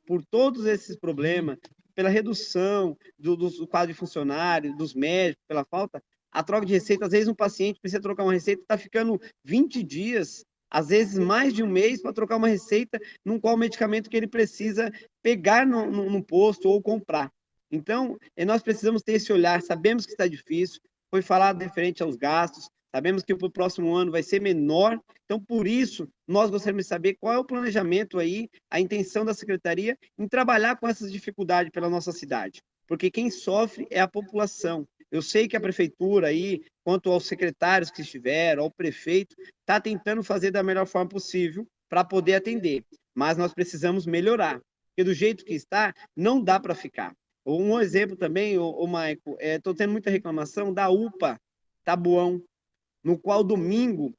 por todos esses problemas, pela redução do quadro de funcionário, dos médicos, pela falta, a troca de receita, às vezes um paciente precisa trocar uma receita, está ficando 20 dias, às vezes mais de um mês, para trocar uma receita num qual medicamento que ele precisa pegar no posto ou comprar. Então, nós precisamos ter esse olhar, sabemos que está difícil, foi falado referente aos gastos, sabemos que para o próximo ano vai ser menor, então, por isso, nós gostaríamos de saber qual é o planejamento aí, a intenção da secretaria em trabalhar com essas dificuldades pela nossa cidade, porque quem sofre é a população. Eu sei que a prefeitura aí, quanto aos secretários que estiveram, ao prefeito, está tentando fazer da melhor forma possível para poder atender, mas nós precisamos melhorar, porque do jeito que está, não dá para ficar. Um exemplo também, Maico, estou tendo muita reclamação da UPA Tabuão, no qual domingo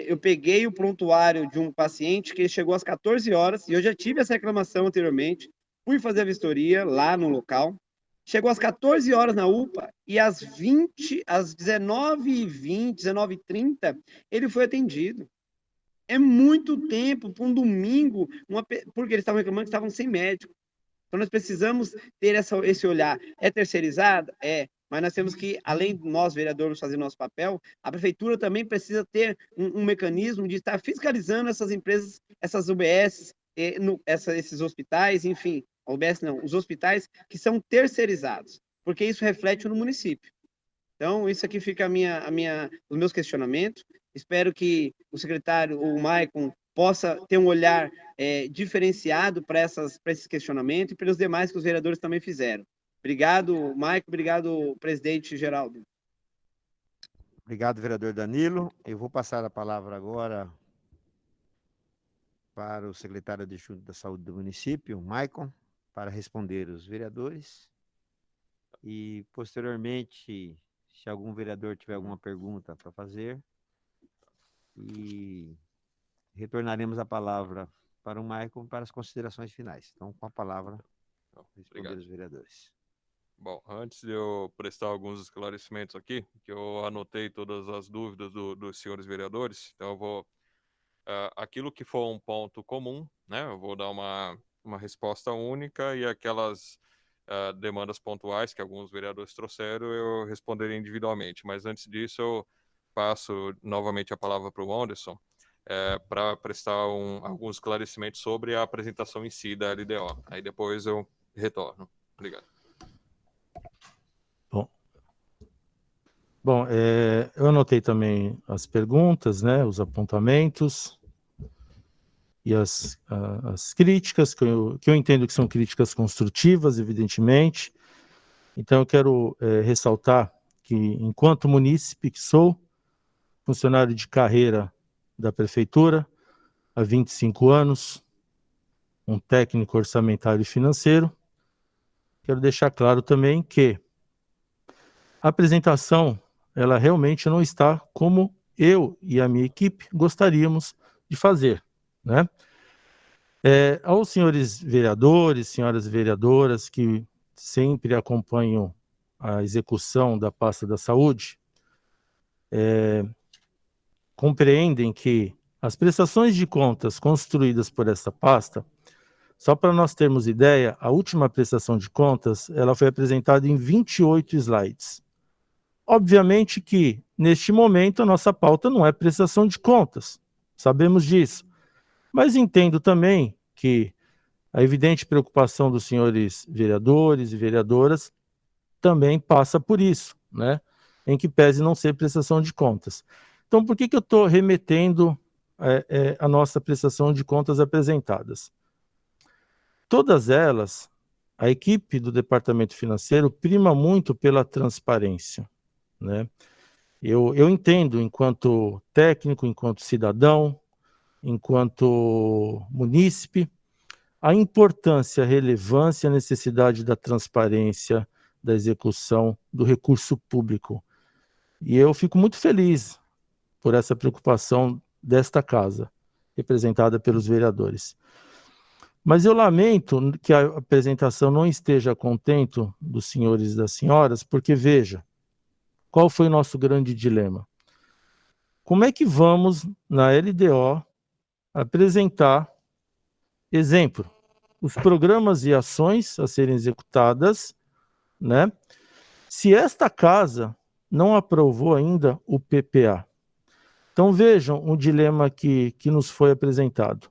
eu peguei o prontuário de um paciente que chegou às 14 horas, e eu já tive essa reclamação anteriormente, fui fazer a vistoria lá no local, chegou às 14 horas na UPA, e às 19h20, 19h30, ele foi atendido. É muito tempo para um domingo, porque eles estavam reclamando que estavam sem médico. Então, nós precisamos ter esse olhar. É terceirizado? É. Mas nós temos que, além de nós, vereadores, fazer nosso papel, a prefeitura também precisa ter um mecanismo de estar fiscalizando essas empresas, essas UBS, esses hospitais, enfim, a UBS não, os hospitais que são terceirizados, porque isso reflete no município. Então, isso aqui fica os meus questionamentos. Espero que o secretário, o Maicon, possa ter um olhar diferenciado para esses questionamentos e pelos demais que os vereadores também fizeram. Obrigado, Maicon. Obrigado, presidente Geraldo. Obrigado, vereador Danilo. Eu vou passar a palavra agora para o secretário adjunto da Saúde do município, Maicon, para responder os vereadores. E, posteriormente, se algum vereador tiver alguma pergunta para fazer. E retornaremos a palavra para o Maicon para as considerações finais. Então, com a palavra, responder os vereadores. Bom, antes de eu prestar alguns esclarecimentos aqui, que eu anotei todas as dúvidas dos senhores vereadores, então eu vou... aquilo que for um ponto comum, né, eu vou dar uma resposta única, e aquelas demandas pontuais que alguns vereadores trouxeram, eu responderei individualmente. Mas antes disso, eu passo novamente a palavra para o Anderson, para prestar alguns esclarecimentos sobre a apresentação em si da LDO. Aí depois eu retorno. Obrigado. Bom, eu anotei também as perguntas, né, os apontamentos e as críticas, que eu entendo que são críticas construtivas, evidentemente. Então, eu quero ressaltar que, enquanto munícipe que sou, funcionário de carreira da Prefeitura, há 25 anos, um técnico orçamentário e financeiro, quero deixar claro também que a apresentação, ela realmente não está como eu e a minha equipe gostaríamos de fazer, né? Aos senhores vereadores, senhoras vereadoras que sempre acompanham a execução da pasta da saúde, compreendem que as prestações de contas construídas por essa pasta, só para nós termos ideia, a última prestação de contas, ela foi apresentada em 28 slides. Obviamente que, neste momento, a nossa pauta não é prestação de contas, sabemos disso. Mas entendo também que a evidente preocupação dos senhores vereadores e vereadoras também passa por isso, né? Em que pese não ser prestação de contas. Então, por que eu estou remetendo a nossa prestação de contas apresentadas? Todas elas, a equipe do Departamento Financeiro prima muito pela transparência, né? Eu entendo, enquanto técnico, enquanto cidadão, enquanto munícipe, a importância, a relevância, a necessidade da transparência da execução do recurso público. E eu fico muito feliz por essa preocupação desta casa, representada pelos vereadores. Mas eu lamento que a apresentação não esteja contento dos senhores e das senhoras, porque, veja, qual foi o nosso grande dilema? Como é que vamos, na LDO, apresentar, exemplo, os programas e ações a serem executadas, né? Se esta casa não aprovou ainda o PPA. Então vejam um dilema que nos foi apresentado.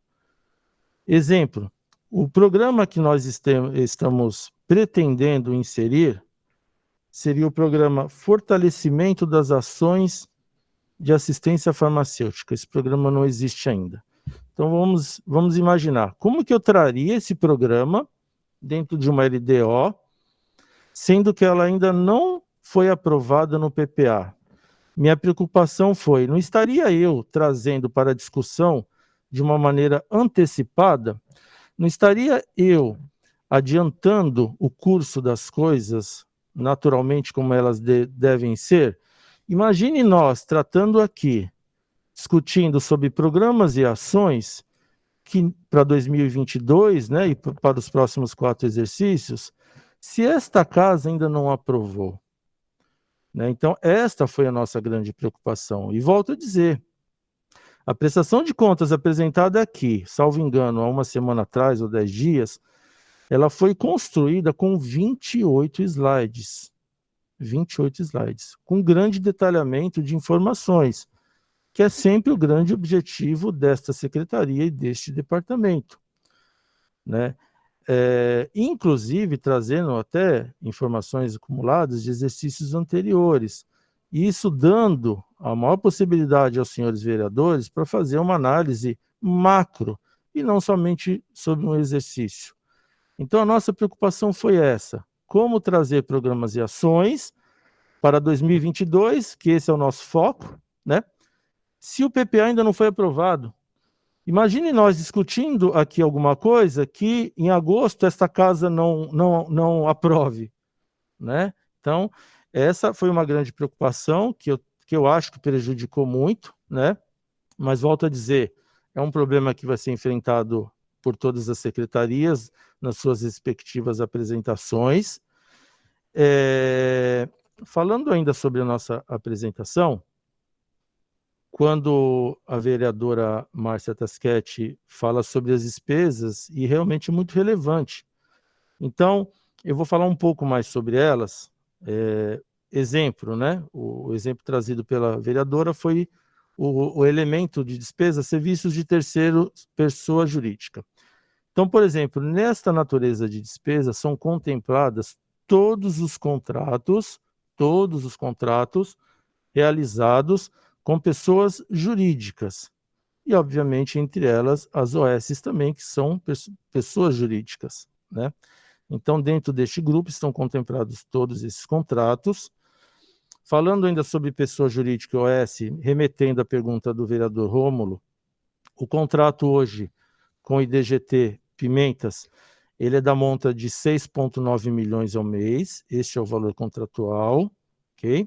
Exemplo, o programa que nós estamos pretendendo inserir seria o programa Fortalecimento das Ações de Assistência Farmacêutica. Esse programa não existe ainda. Então vamos imaginar, como que eu traria esse programa dentro de uma LDO, sendo que ela ainda não foi aprovada no PPA? Minha preocupação foi, não estaria eu trazendo para a discussão de uma maneira antecipada, não estaria eu adiantando o curso das coisas, naturalmente como elas devem ser? Imagine nós tratando aqui, discutindo sobre programas e ações que para 2022, né, e para os próximos 4 exercícios, se esta casa ainda não aprovou, né? Então, esta foi a nossa grande preocupação. E volto a dizer, a prestação de contas apresentada aqui, salvo engano, há uma semana atrás, ou 10 dias, ela foi construída com 28 slides. 28 slides, com grande detalhamento de informações, que é sempre o grande objetivo desta secretaria e deste departamento, né? Inclusive trazendo até informações acumuladas de exercícios anteriores, e isso dando a maior possibilidade aos senhores vereadores para fazer uma análise macro, e não somente sobre um exercício. Então a nossa preocupação foi essa, como trazer programas e ações para 2022, que esse é o nosso foco, né? Se o PPA ainda não foi aprovado, imagine nós discutindo aqui alguma coisa que em agosto esta casa não aprove, né? Então, Essa foi uma grande preocupação que eu acho que prejudicou muito, né? Mas volto a dizer, é um problema que vai ser enfrentado por todas as secretarias nas suas respectivas apresentações. Falando ainda sobre a nossa apresentação, quando a vereadora Márcia Taschetti fala sobre as despesas, e realmente é muito relevante. Então, eu vou falar um pouco mais sobre elas. Exemplo, né? O exemplo trazido pela vereadora foi o elemento de despesa, serviços de terceiro pessoa jurídica. Então, por exemplo, nesta natureza de despesa são contempladas todos os contratos realizados com pessoas jurídicas. E, obviamente, entre elas, as OS também, que são pessoas jurídicas, né? Então, dentro deste grupo estão contemplados todos esses contratos. Falando ainda sobre pessoa jurídica e OS, remetendo à pergunta do vereador Rômulo, o contrato hoje com o IDGT Pimentas, ele é da monta de 6,9 milhões ao mês, este é o valor contratual, ok?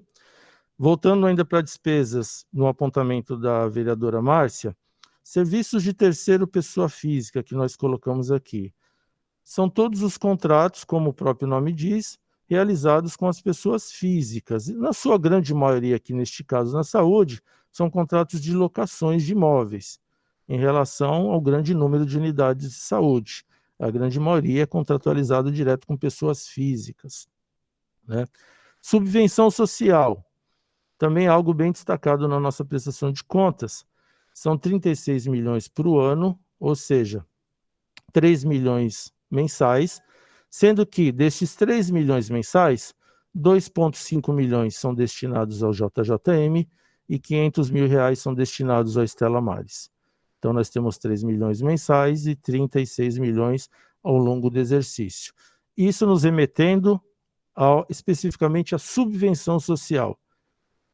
Voltando ainda para despesas, no apontamento da vereadora Márcia, serviços de terceiro pessoa física, que nós colocamos aqui, são todos os contratos, como o próprio nome diz, realizados com as pessoas físicas. E na sua grande maioria, aqui neste caso na saúde, são contratos de locações de imóveis, em relação ao grande número de unidades de saúde. A grande maioria é contratualizado direto com pessoas físicas, né? Subvenção social, também algo bem destacado na nossa prestação de contas, são 36 milhões para o ano, ou seja, 3 milhões mensais, sendo que destes 3 milhões mensais, 2,5 milhões são destinados ao JJM e 500 mil reais são destinados ao Estela Maris. Então, nós temos 3 milhões mensais e 36 milhões ao longo do exercício. Isso nos remetendo especificamente à subvenção social,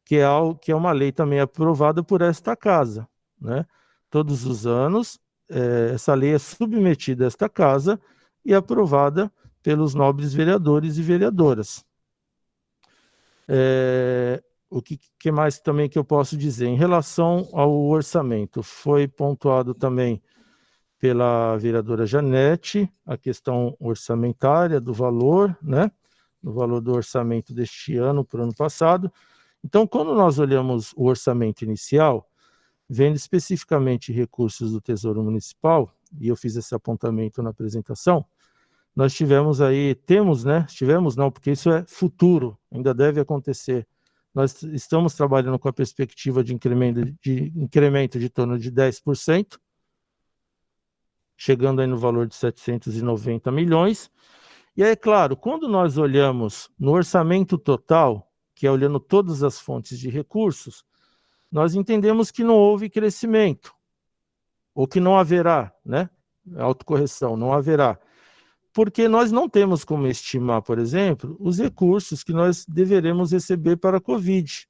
que é uma lei também aprovada por esta casa, né? Todos os anos, essa lei é submetida a esta casa e aprovada pelos nobres vereadores e vereadoras. O que mais também que eu posso dizer? Em relação ao orçamento, foi pontuado também pela vereadora Janete a questão orçamentária do valor, né? Do valor do orçamento deste ano para o ano passado. Então, quando nós olhamos o orçamento inicial, vendo especificamente recursos do Tesouro Municipal, e eu fiz esse apontamento na apresentação, nós tivemos, não, porque isso é futuro, ainda deve acontecer. Nós estamos trabalhando com a perspectiva de incremento de torno de 10%, chegando aí no valor de 790 milhões. E aí, claro, quando nós olhamos no orçamento total, que é olhando todas as fontes de recursos, nós entendemos que não houve crescimento, ou que não haverá, né? Autocorreção, não haverá. Porque nós não temos como estimar, por exemplo, os recursos que nós deveremos receber para a Covid.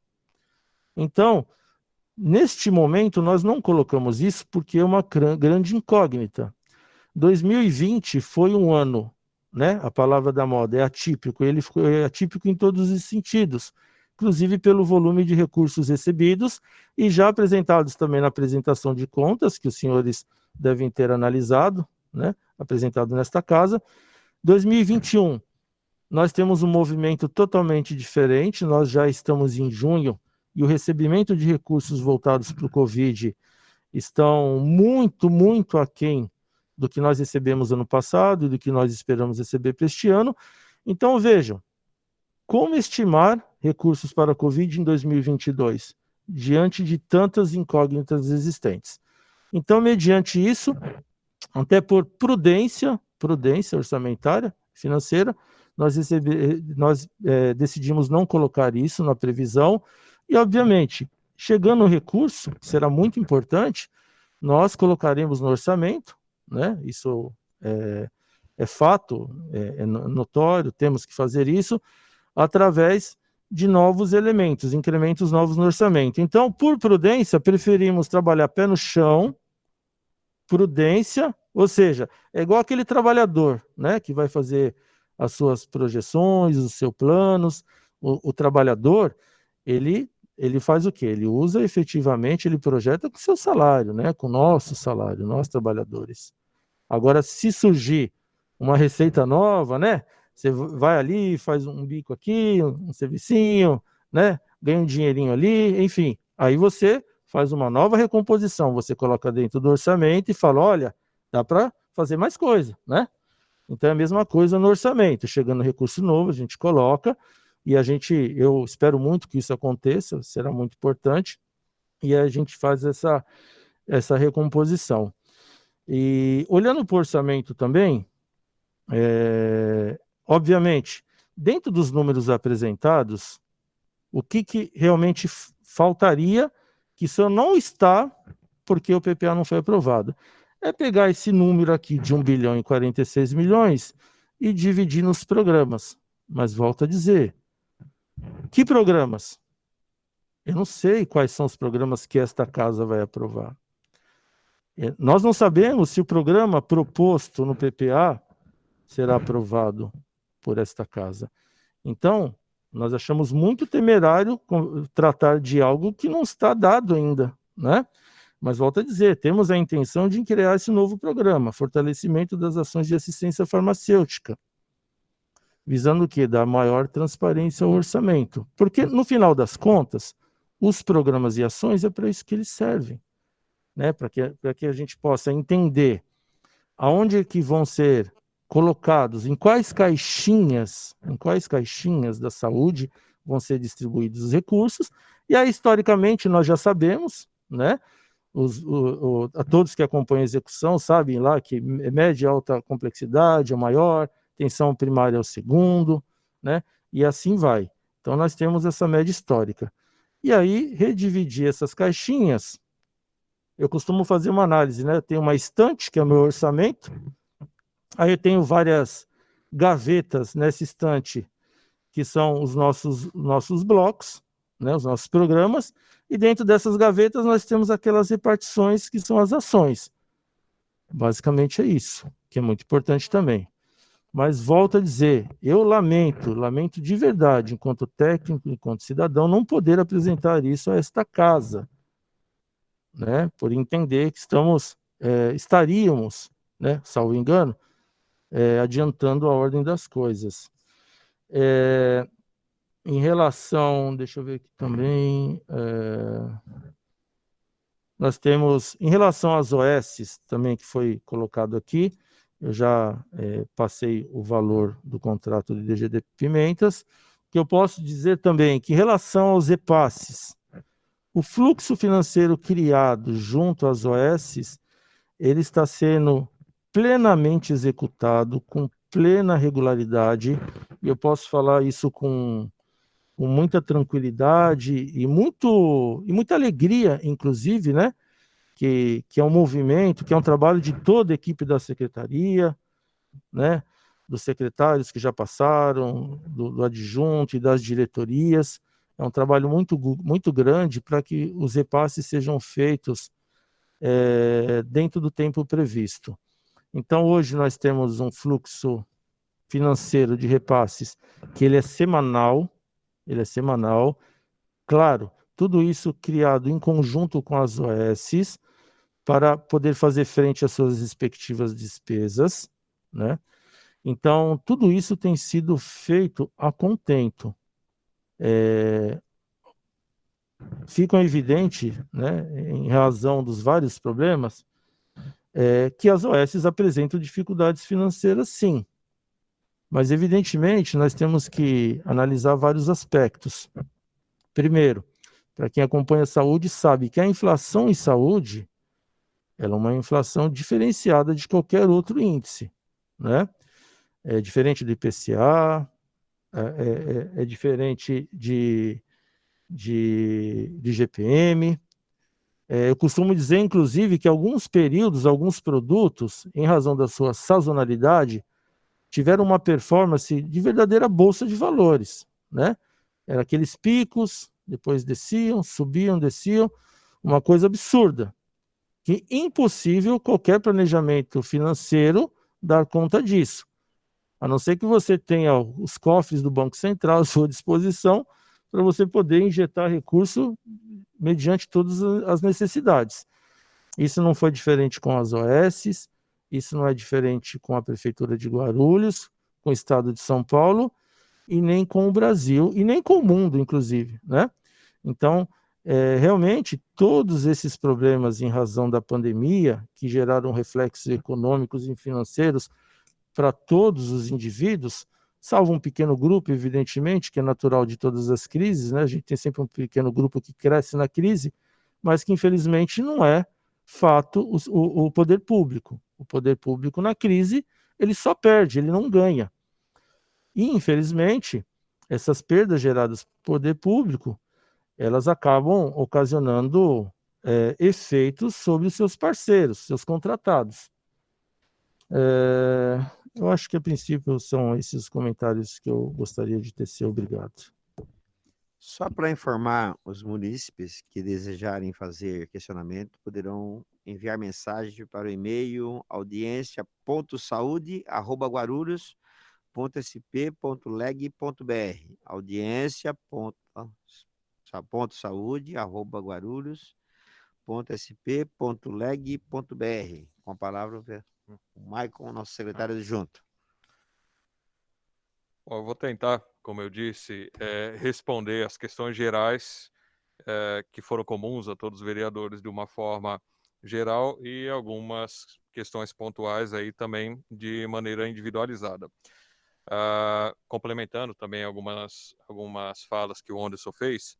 Então, neste momento, nós não colocamos isso porque é uma grande incógnita. 2020 foi um ano, né? A palavra da moda é atípico, ele foi atípico em todos os sentidos, inclusive pelo volume de recursos recebidos e já apresentados também na apresentação de contas, que os senhores devem ter analisado, né? Apresentado nesta casa. 2021, nós temos um movimento totalmente diferente, nós já estamos em junho e o recebimento de recursos voltados para o Covid estão muito, muito aquém do que nós recebemos ano passado e do que nós esperamos receber para este ano. Então, vejam, como estimar recursos para a Covid em 2022, diante de tantas incógnitas existentes? Então, mediante isso, até por prudência orçamentária, financeira, nós decidimos não colocar isso na previsão e, obviamente, chegando o recurso, que será muito importante, nós colocaremos no orçamento, né? Isso é fato, é notório, temos que fazer isso através de novos elementos, incrementos novos no orçamento. Então, por prudência, preferimos trabalhar pé no chão, prudência, ou seja, é igual aquele trabalhador, né, que vai fazer as suas projeções, os seus planos, O trabalhador, ele faz o quê? Ele usa efetivamente, ele projeta com o seu salário, né? Com o nosso salário, nós trabalhadores. Agora, se surgir uma receita nova, né? Você vai ali, faz um bico aqui, um servicinho, né? Ganha um dinheirinho ali, enfim. Aí você faz uma nova recomposição, você coloca dentro do orçamento e fala, olha, dá para fazer mais coisa, né? Então é a mesma coisa no orçamento. Chegando recurso novo, a gente coloca e eu espero muito que isso aconteça, será muito importante, e a gente faz essa recomposição. E olhando para o orçamento também, obviamente, dentro dos números apresentados, o que realmente faltaria, que só não está porque o PPA não foi aprovado, é pegar esse número aqui de 1 bilhão e 46 milhões e dividir nos programas. Mas volto a dizer, que programas? Eu não sei quais são os programas que esta casa vai aprovar. Nós não sabemos se o programa proposto no PPA será aprovado por esta casa. Então, nós achamos muito temerário tratar de algo que não está dado ainda, né? Mas volto a dizer, temos a intenção de criar esse novo programa, fortalecimento das ações de assistência farmacêutica, visando o quê? Dar maior transparência ao orçamento. Porque, no final das contas, os programas e ações é para isso que eles servem, né? Para que a gente possa entender aonde é que vão ser colocados, em quais caixinhas da saúde vão ser distribuídos os recursos, e aí, historicamente, nós já sabemos, né? A todos que acompanham a execução sabem lá que média e alta complexidade é o maior, tensão primária é o segundo, né? E assim vai. Então, nós temos essa média histórica. E aí, redividir essas caixinhas, eu costumo fazer uma análise, né? Eu tenho uma estante, que é o meu orçamento, aí eu tenho várias gavetas nessa estante, que são os nossos blocos, né? Os nossos programas, e dentro dessas gavetas nós temos aquelas repartições que são as ações. Basicamente é isso, que é muito importante também. Mas volto a dizer, eu lamento de verdade, enquanto técnico, enquanto cidadão, não poder apresentar isso a esta casa, né? Por entender que estaríamos, né, salvo engano, adiantando a ordem das coisas. Em relação, deixa eu ver aqui também, nós temos, em relação às OS, também que foi colocado aqui, eu já passei o valor do contrato de DGD Pimentas, que eu posso dizer também que em relação aos repasses, o fluxo financeiro criado junto às OS, ele está sendo plenamente executado, com plena regularidade, e eu posso falar isso com muita tranquilidade e muita alegria, inclusive, né? Que é um movimento, que é um trabalho de toda a equipe da secretaria, né? Dos secretários que já passaram, do adjunto e das diretorias. É um trabalho muito grande para que os repasses sejam feitos dentro do tempo previsto. Então, hoje nós temos um fluxo financeiro de repasses que ele é semanal. Claro, tudo isso criado em conjunto com as OS para poder fazer frente às suas respectivas despesas, né? Então, tudo isso tem sido feito a contento. Fica evidente, né, em razão dos vários problemas, que as OS apresentam dificuldades financeiras, sim. Mas, evidentemente, nós temos que analisar vários aspectos. Primeiro, para quem acompanha a saúde, sabe que a inflação em saúde ela é uma inflação diferenciada de qualquer outro índice, né? É diferente do IPCA, é diferente de GPM. Eu costumo dizer, inclusive, que alguns períodos, alguns produtos, em razão da sua sazonalidade, tiveram uma performance de verdadeira bolsa de valores, né? Eram aqueles picos, depois desciam, subiam, desciam, uma coisa absurda, que impossível qualquer planejamento financeiro dar conta disso. a não ser que você tenha os cofres do Banco Central à sua disposição para você poder injetar recurso mediante todas as necessidades. Isso não foi diferente com as OS, isso não é diferente com a Prefeitura de Guarulhos, com o Estado de São Paulo, e nem com o Brasil, e nem com o mundo, inclusive, né? Então, realmente, todos esses problemas em razão da pandemia, que geraram reflexos econômicos e financeiros para todos os indivíduos, salvo um pequeno grupo, evidentemente, que é natural de todas as crises, né? A gente tem sempre um pequeno grupo que cresce na crise, mas que, infelizmente, não é fato o poder público. O poder público, na crise, ele só perde, ele não ganha. E, infelizmente, essas perdas geradas pelo poder público, elas acabam ocasionando efeitos sobre os seus parceiros, seus contratados. Eu acho que, a princípio, são esses os comentários que eu gostaria de tecer. Obrigado. Só para informar os munícipes que desejarem fazer questionamento, poderão enviar mensagem para o e-mail audiência.saúde@guarulhos.sp.leg.br, audiência.saúde@guarulhos.sp.leg.br. Com a palavra o Maicon, nosso secretário adjunto. Eu vou tentar, como eu disse, responder as questões gerais que foram comuns a todos os vereadores de uma forma geral e algumas questões pontuais aí também de maneira individualizada. Complementando também algumas falas que o Anderson fez,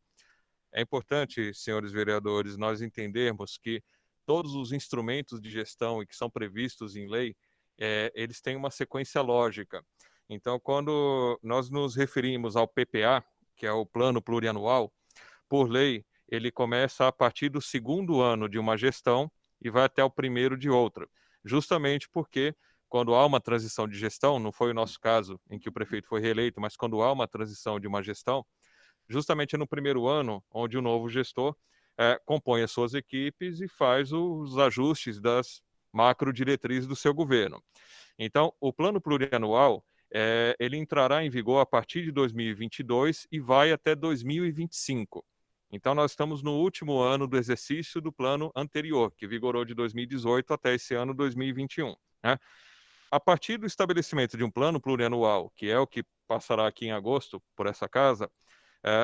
é importante, senhores vereadores, nós entendermos que todos os instrumentos de gestão e que são previstos em lei, eles têm uma sequência lógica. Então, quando nós nos referimos ao PPA, que é o Plano Plurianual, por lei, ele começa a partir do segundo ano de uma gestão e vai até o primeiro de outra, justamente porque quando há uma transição de gestão, não foi o nosso caso em que o prefeito foi reeleito, mas quando há uma transição de uma gestão, justamente no primeiro ano, onde o novo gestor compõe as suas equipes e faz os ajustes das macro diretrizes do seu governo. Então, o plano plurianual, ele entrará em vigor a partir de 2022 e vai até 2025. Então, nós estamos no último ano do exercício do plano anterior, que vigorou de 2018 até esse ano 2021. Né? A partir do estabelecimento de um plano plurianual, que é o que passará aqui em agosto por essa casa,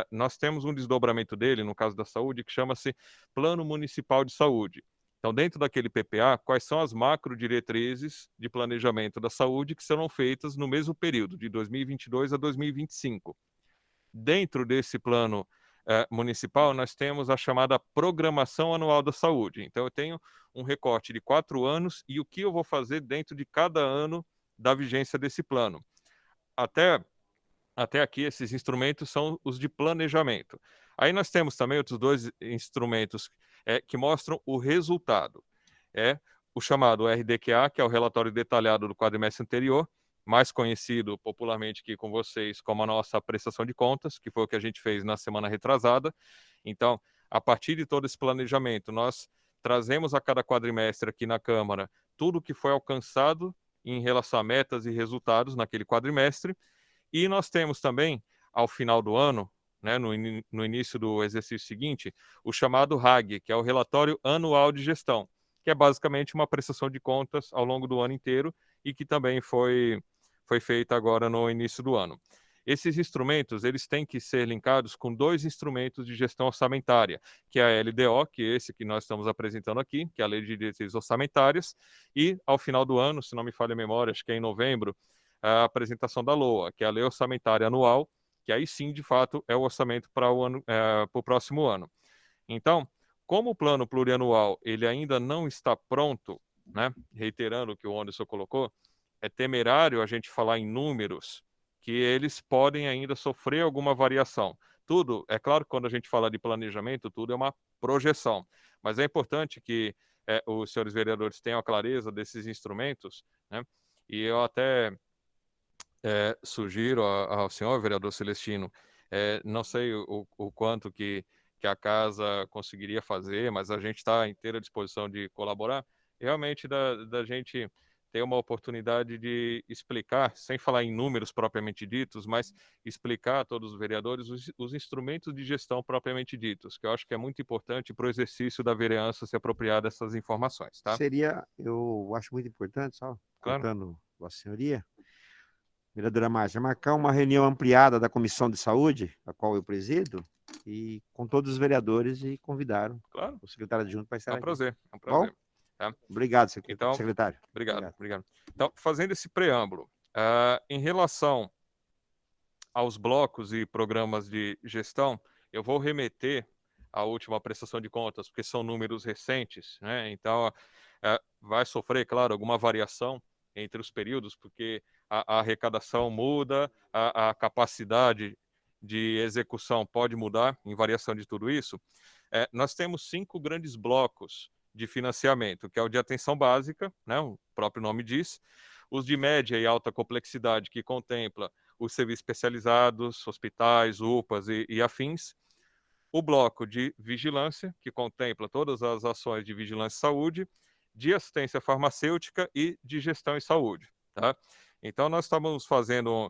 nós temos um desdobramento dele, no caso da saúde, que chama-se Plano Municipal de Saúde. Então, dentro daquele PPA, quais são as macro diretrizes de planejamento da saúde que serão feitas no mesmo período, de 2022 a 2025. Dentro desse plano municipal, nós temos a chamada Programação Anual da Saúde. Então, eu tenho um recorte de 4 anos e o que eu vou fazer dentro de cada ano da vigência desse plano. Até aqui, esses instrumentos são os de planejamento. Aí nós temos também outros dois instrumentos que mostram o resultado. O chamado RDQA, que é o relatório detalhado do quadrimestre anterior, mais conhecido popularmente aqui com vocês como a nossa prestação de contas, que foi o que a gente fez na semana retrasada. Então, a partir de todo esse planejamento, nós trazemos a cada quadrimestre aqui na Câmara tudo o que foi alcançado em relação a metas e resultados naquele quadrimestre. E nós temos também, ao final do ano, né, no início do exercício seguinte, o chamado RAG, que é o Relatório Anual de Gestão, que é basicamente uma prestação de contas ao longo do ano inteiro e que também foi feita agora no início do ano. Esses instrumentos, eles têm que ser linkados com 2 instrumentos de gestão orçamentária, que é a LDO, que é esse que nós estamos apresentando aqui, que é a Lei de Diretrizes Orçamentárias, e ao final do ano, se não me falha a memória, acho que é em novembro, a apresentação da LOA, que é a Lei Orçamentária Anual, que aí sim, de fato, é o orçamento para o próximo ano. Então, como o plano plurianual ele ainda não está pronto, né, reiterando o que o Anderson colocou, é temerário a gente falar em números que eles podem ainda sofrer alguma variação. Tudo, é claro que quando a gente fala de planejamento, tudo é uma projeção, mas é importante que os senhores vereadores tenham a clareza desses instrumentos, né, e eu até sugiro ao senhor vereador Celestino, não sei o quanto que a casa conseguiria fazer, mas a gente está à inteira disposição de colaborar, realmente da gente ter uma oportunidade de explicar, sem falar em números propriamente ditos, mas explicar a todos os vereadores os instrumentos de gestão propriamente ditos, que eu acho que é muito importante para o exercício da vereança se apropriar dessas informações, tá? Eu acho muito importante, só Claro. cortando Vossa Senhoria, vereadora Márcia, marcar uma reunião ampliada da Comissão de Saúde, a qual eu presido, e com todos os vereadores e convidaram Claro. o secretário adjunto para estar É um aqui. prazer, é um prazer. Bom? Tá? Obrigado, Então, secretário. Obrigado. Então, fazendo esse preâmbulo, em relação aos blocos e programas de gestão, eu vou remeter à última prestação de contas, porque são números recentes, né? Então, vai sofrer, claro, alguma variação entre os períodos, porque a arrecadação muda, a capacidade de execução pode mudar em variação de tudo isso. Nós temos 5 grandes blocos de financiamento, que é o de atenção básica, né, o próprio nome diz, os de média e alta complexidade, que contempla os serviços especializados, hospitais, UPAs e afins, o bloco de vigilância, que contempla todas as ações de vigilância e saúde, de assistência farmacêutica e de gestão em saúde. Tá? Então, nós estamos fazendo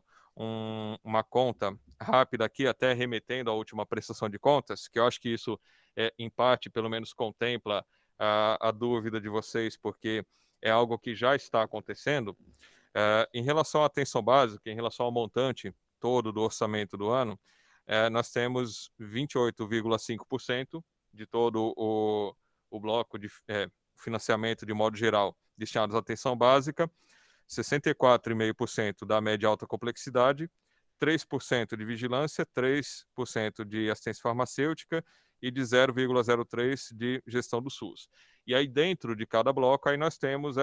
uma conta rápida aqui, até remetendo à última prestação de contas, que eu acho que isso, em parte, pelo menos contempla a dúvida de vocês, porque é algo que já está acontecendo. Em relação à atenção básica, em relação ao montante todo do orçamento do ano, nós temos 28,5% de todo o bloco de financiamento de modo geral destinados à atenção básica, 64,5% da média alta complexidade, 3% de vigilância, 3% de assistência farmacêutica e de 0,03% de gestão do SUS. E aí dentro de cada bloco aí nós temos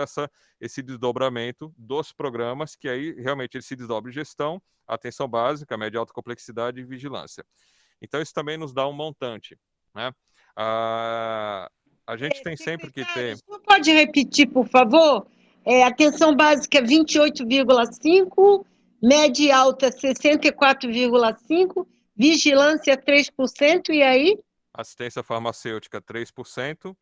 esse desdobramento dos programas, que aí realmente ele se desdobra em gestão, atenção básica, média alta complexidade e vigilância. Então isso também nos dá um montante, né? A gente tem sempre que ter... Você pode repetir, por favor? Atenção básica 28,5%, média e alta 64,5%, vigilância 3%, e aí? Assistência farmacêutica 3%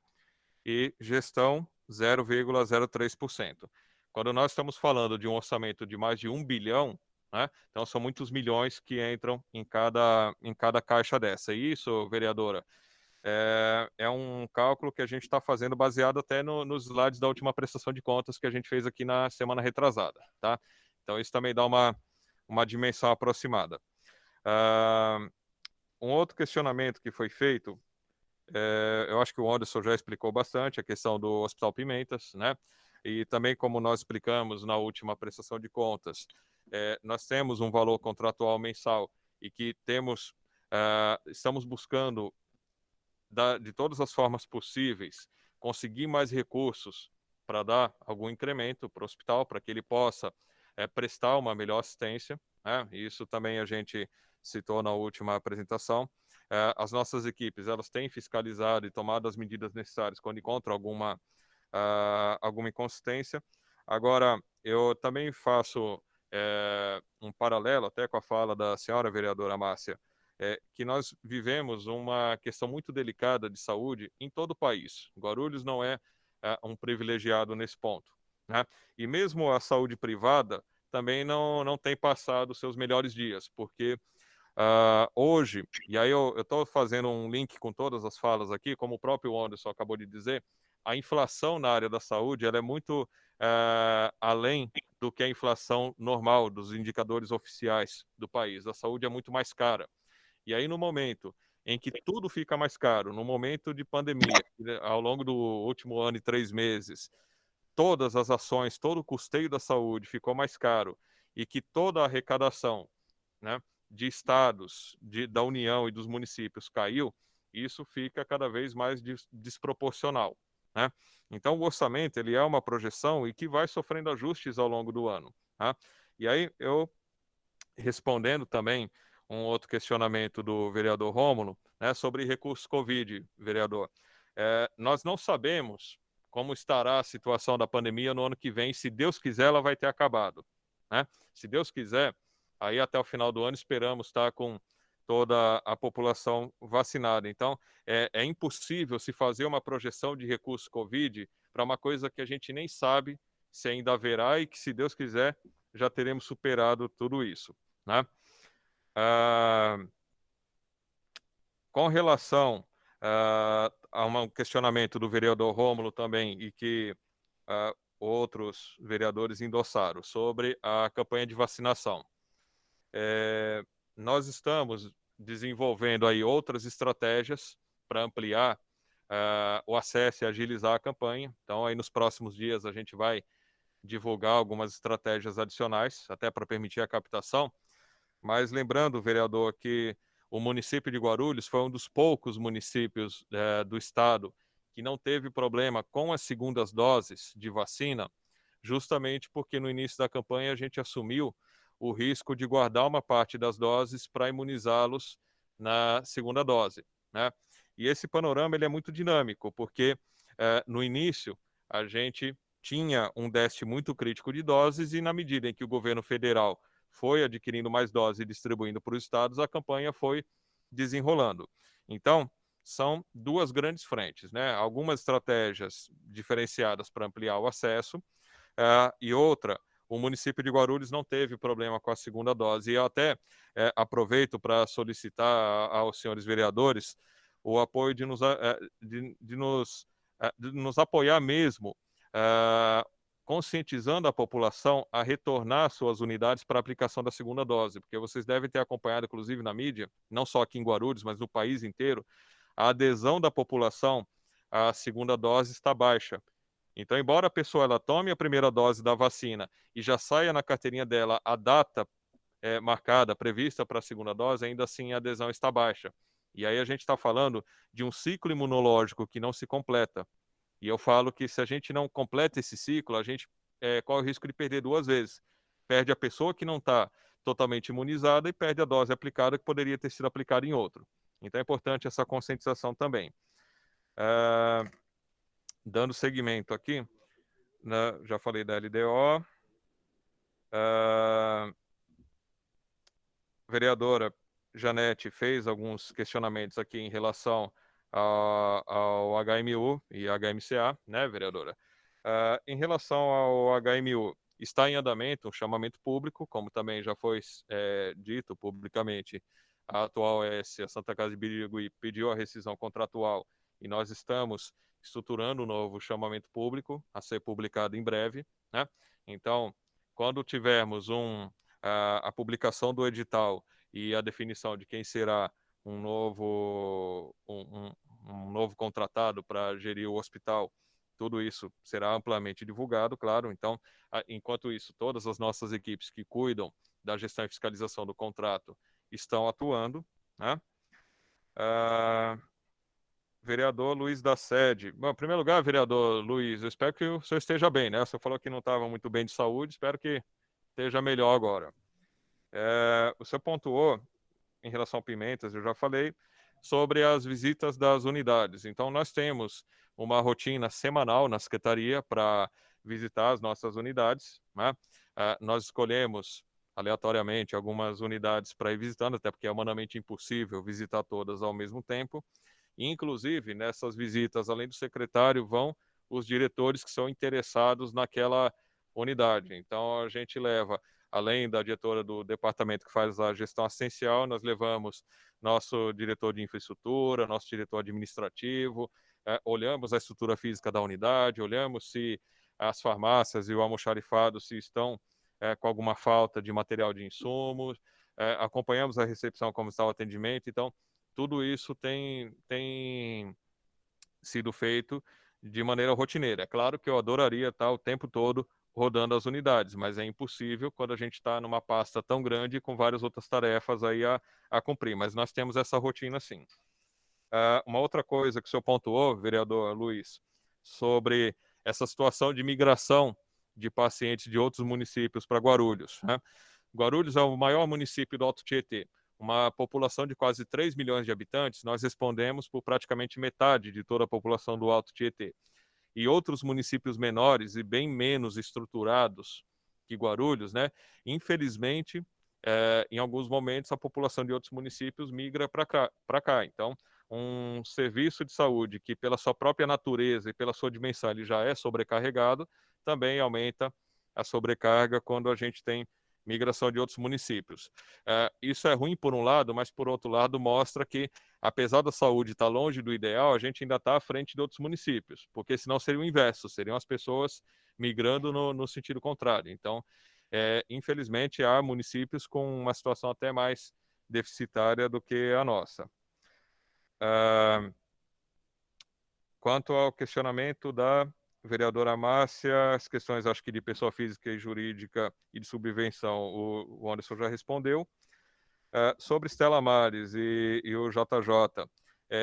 e gestão 0,03%. Quando nós estamos falando de um orçamento de mais de 1 bilhão, né, então são muitos milhões que entram em cada caixa dessa. E isso, vereadora, é um cálculo que a gente está fazendo baseado até nos slides da última prestação de contas que a gente fez aqui na semana retrasada. Tá? Então isso também dá uma dimensão aproximada. Um outro questionamento que foi feito, eu acho que o Anderson já explicou bastante a questão do Hospital Pimentas, né? E também, como nós explicamos na última prestação de contas, nós temos um valor contratual mensal e que estamos buscando, de todas as formas possíveis, conseguir mais recursos para dar algum incremento para o hospital, para que ele possa prestar uma melhor assistência, né? Isso também a gente citou na última apresentação. As nossas equipes, elas têm fiscalizado e tomado as medidas necessárias quando encontram alguma inconsistência. Agora, eu também faço um paralelo até com a fala da senhora vereadora Márcia, que nós vivemos uma questão muito delicada de saúde em todo o país. Guarulhos não é um privilegiado nesse ponto, né? E mesmo a saúde privada também não tem passado seus melhores dias, porque hoje, e aí eu estou fazendo um link com todas as falas aqui, como o próprio Anderson acabou de dizer, a inflação na área da saúde ela é muito além do que a inflação normal dos indicadores oficiais do país. A saúde é muito mais cara. E aí, no momento em que tudo fica mais caro, no momento de pandemia, ao longo do último ano e 3 meses, todas as ações, todo o custeio da saúde ficou mais caro e que toda a arrecadação, né, de estados, da União e dos municípios caiu, isso fica cada vez mais desproporcional, né? Então, o orçamento ele é uma projeção e que vai sofrendo ajustes ao longo do ano, tá? E aí, eu respondendo também um outro questionamento do vereador Rômulo, né, sobre recursos Covid, vereador. Nós não sabemos como estará a situação da pandemia no ano que vem. Se Deus quiser, ela vai ter acabado, né? Se Deus quiser, aí até o final do ano esperamos estar com toda a população vacinada. Então, é impossível se fazer uma projeção de recursos Covid para uma coisa que a gente nem sabe se ainda haverá e que, se Deus quiser, já teremos superado tudo isso, né? Com relação a um questionamento do vereador Rômulo também, e que outros vereadores endossaram, sobre a campanha de vacinação. Nós estamos desenvolvendo aí outras estratégias para ampliar o acesso e agilizar a campanha. Então, aí nos próximos dias a gente vai divulgar algumas estratégias adicionais, até para permitir a captação. Mas lembrando, vereador, que o município de Guarulhos foi um dos poucos municípios do estado que não teve problema com as segundas doses de vacina, justamente porque no início da campanha a gente assumiu o risco de guardar uma parte das doses para imunizá-los na segunda dose, né? E esse panorama ele é muito dinâmico, porque no início a gente tinha um déficit muito crítico de doses e, na medida em que o governo federal foi adquirindo mais doses e distribuindo para os estados, a campanha foi desenrolando. Então, são duas grandes frentes, né? Algumas estratégias diferenciadas para ampliar o acesso, e outra, o município de Guarulhos não teve problema com a segunda dose. E eu até aproveito para solicitar aos senhores vereadores o apoio de nos apoiar mesmo, conscientizando a população a retornar suas unidades para a aplicação da segunda dose, porque vocês devem ter acompanhado, inclusive na mídia, não só aqui em Guarulhos, mas no país inteiro, a adesão da população à segunda dose está baixa. Então, embora a pessoa ela tome a primeira dose da vacina e já saia na carteirinha dela a data marcada, prevista para a segunda dose, ainda assim a adesão está baixa. E aí a gente está falando de um ciclo imunológico que não se completa. E eu falo que se a gente não completa esse ciclo, a gente corre o risco de perder duas vezes. Perde a pessoa que não está totalmente imunizada e perde a dose aplicada que poderia ter sido aplicada em outro. Então é importante essa conscientização também. Dando seguimento aqui, né, já falei da LDO. Vereadora Janete fez alguns questionamentos aqui em relação ao HMU e HMCA, né, vereadora? Em relação ao HMU, está em andamento um chamamento público, como também já foi dito publicamente, a atual OS, a Santa Casa de Birigui, pediu a rescisão contratual e nós estamos estruturando um novo chamamento público a ser publicado em breve, né? Então, quando tivermos a publicação do edital e a definição de quem será um novo contratado para gerir o hospital, tudo isso será amplamente divulgado, claro. Então, enquanto isso, todas as nossas equipes que cuidam da gestão e fiscalização do contrato estão atuando, né? Vereador Luiz da Sede. Bom, em primeiro lugar, vereador Luiz, eu espero que o senhor esteja bem, né? O senhor falou que não estava muito bem de saúde, espero que esteja melhor agora. O senhor pontuou, em relação ao Pimentas, eu já falei, sobre as visitas das unidades. Então, nós temos uma rotina semanal na Secretaria para visitar as nossas unidades, né? Nós escolhemos aleatoriamente algumas unidades para ir visitando, até porque é humanamente impossível visitar todas ao mesmo tempo. Inclusive, nessas visitas, além do secretário, vão os diretores que são interessados naquela unidade. Então, a gente leva, além da diretora do departamento que faz a gestão assistencial, nós levamos nosso diretor de infraestrutura, nosso diretor administrativo, olhamos a estrutura física da unidade, olhamos se as farmácias e o almoxarifado se estão com alguma falta de material de insumos, acompanhamos a recepção, como está o atendimento. Então, tudo isso tem sido feito de maneira rotineira. É claro que eu adoraria estar o tempo todo rodando as unidades, mas é impossível quando a gente está numa pasta tão grande com várias outras tarefas aí a cumprir, mas nós temos essa rotina sim. Uma outra coisa que o senhor pontuou, vereador Luiz, sobre essa situação de migração de pacientes de outros municípios para Guarulhos, né? Guarulhos é o maior município do Alto Tietê, uma população de quase 3 milhões de habitantes, nós respondemos por praticamente metade de toda a população do Alto Tietê. E outros municípios menores e bem menos estruturados que Guarulhos, né? Infelizmente, em alguns momentos, a população de outros municípios migra para cá. Então, um serviço de saúde que, pela sua própria natureza e pela sua dimensão, ele já é sobrecarregado, também aumenta a sobrecarga quando a gente tem migração de outros municípios. Isso é ruim por um lado, mas por outro lado mostra que, apesar da saúde estar longe do ideal, a gente ainda está à frente de outros municípios, porque senão seria o inverso, seriam as pessoas migrando no sentido contrário. Então, infelizmente, há municípios com uma situação até mais deficitária do que a nossa. Quanto ao questionamento da vereadora Márcia, as questões, acho que de pessoa física e jurídica e de subvenção, o Anderson já respondeu. Sobre Stella Maris e o JJ,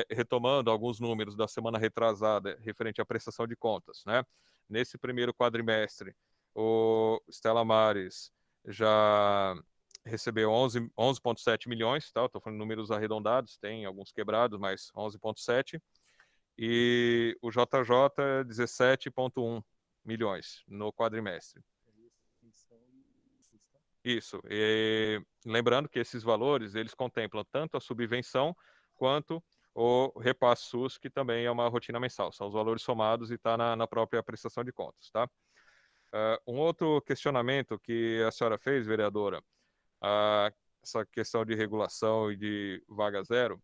retomando alguns números da semana retrasada referente à prestação de contas, né? Nesse primeiro quadrimestre, o Stella Maris já recebeu 11,7 milhões, tá? Estou falando de números arredondados, tem alguns quebrados, mas 11,7. E o JJ 17,1 milhões no quadrimestre. Isso. E lembrando que esses valores, eles contemplam tanto a subvenção quanto o repasse SUS, que também é uma rotina mensal. São os valores somados e está na própria prestação de contas, tá? Um outro questionamento que a senhora fez, vereadora, essa questão de regulação e de vaga zero,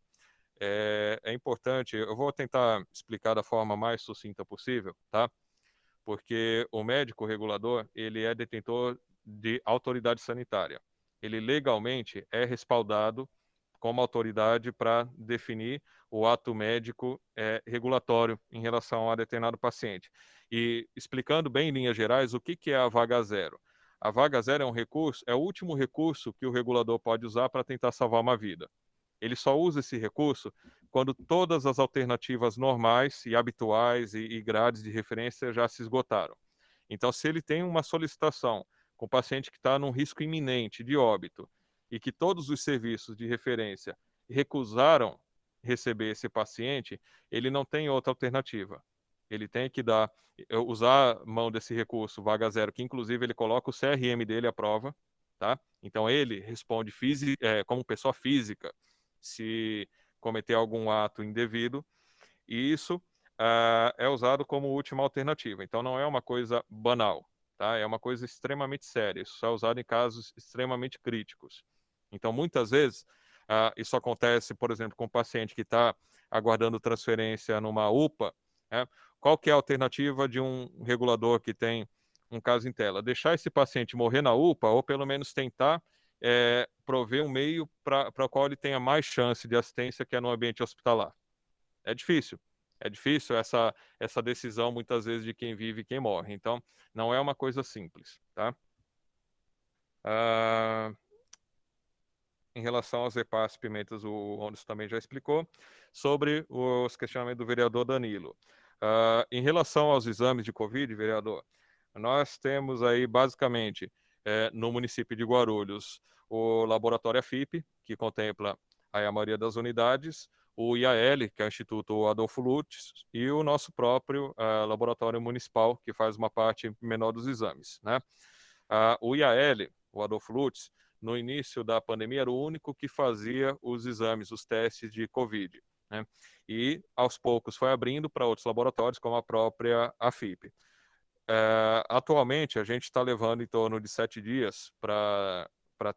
é importante. Eu vou tentar explicar da forma mais sucinta possível, tá? Porque o médico regulador, ele é detentor de autoridade sanitária. Ele legalmente é respaldado como autoridade para definir o ato médico regulatório em relação a determinado paciente. E explicando bem em linhas gerais o que é a vaga zero. A vaga zero é um recurso, é o último recurso que o regulador pode usar para tentar salvar uma vida. Ele só usa esse recurso quando todas as alternativas normais e habituais e grades de referência já se esgotaram. Então, se ele tem uma solicitação com o paciente que está num risco iminente de óbito e que todos os serviços de referência recusaram receber esse paciente, ele não tem outra alternativa. Ele tem que usar mão desse recurso vaga zero, que inclusive ele coloca o CRM dele à prova, tá? Então, ele responde como pessoa física se cometer algum ato indevido, e isso é usado como última alternativa. Então, não é uma coisa banal, tá? É uma coisa extremamente séria. Isso é usado em casos extremamente críticos. Então, muitas vezes, isso acontece, por exemplo, com um paciente que está aguardando transferência numa UPA, né? Qual que é a alternativa de um regulador que tem um caso em tela? Deixar esse paciente morrer na UPA ou, pelo menos, tentar prover um meio para o qual ele tenha mais chance de assistência, que é no ambiente hospitalar. É difícil essa decisão, muitas vezes, de quem vive e quem morre. Então, não é uma coisa simples, tá? Em relação aos repasses pimentas, o Rondes também já explicou, sobre os questionamentos do vereador Danilo. Em relação aos exames de Covid, vereador, nós temos aí, basicamente, no município de Guarulhos, o laboratório AFIP, que contempla aí a maioria das unidades, o IAL, que é o Instituto Adolfo Lutz, e o nosso próprio laboratório municipal, que faz uma parte menor dos exames, né? O IAL, o Adolfo Lutz, no início da pandemia, era o único que fazia os exames, os testes de Covid, né? E, aos poucos, foi abrindo para outros laboratórios, como a própria AFIP. Atualmente, a gente está levando em torno de 7 dias para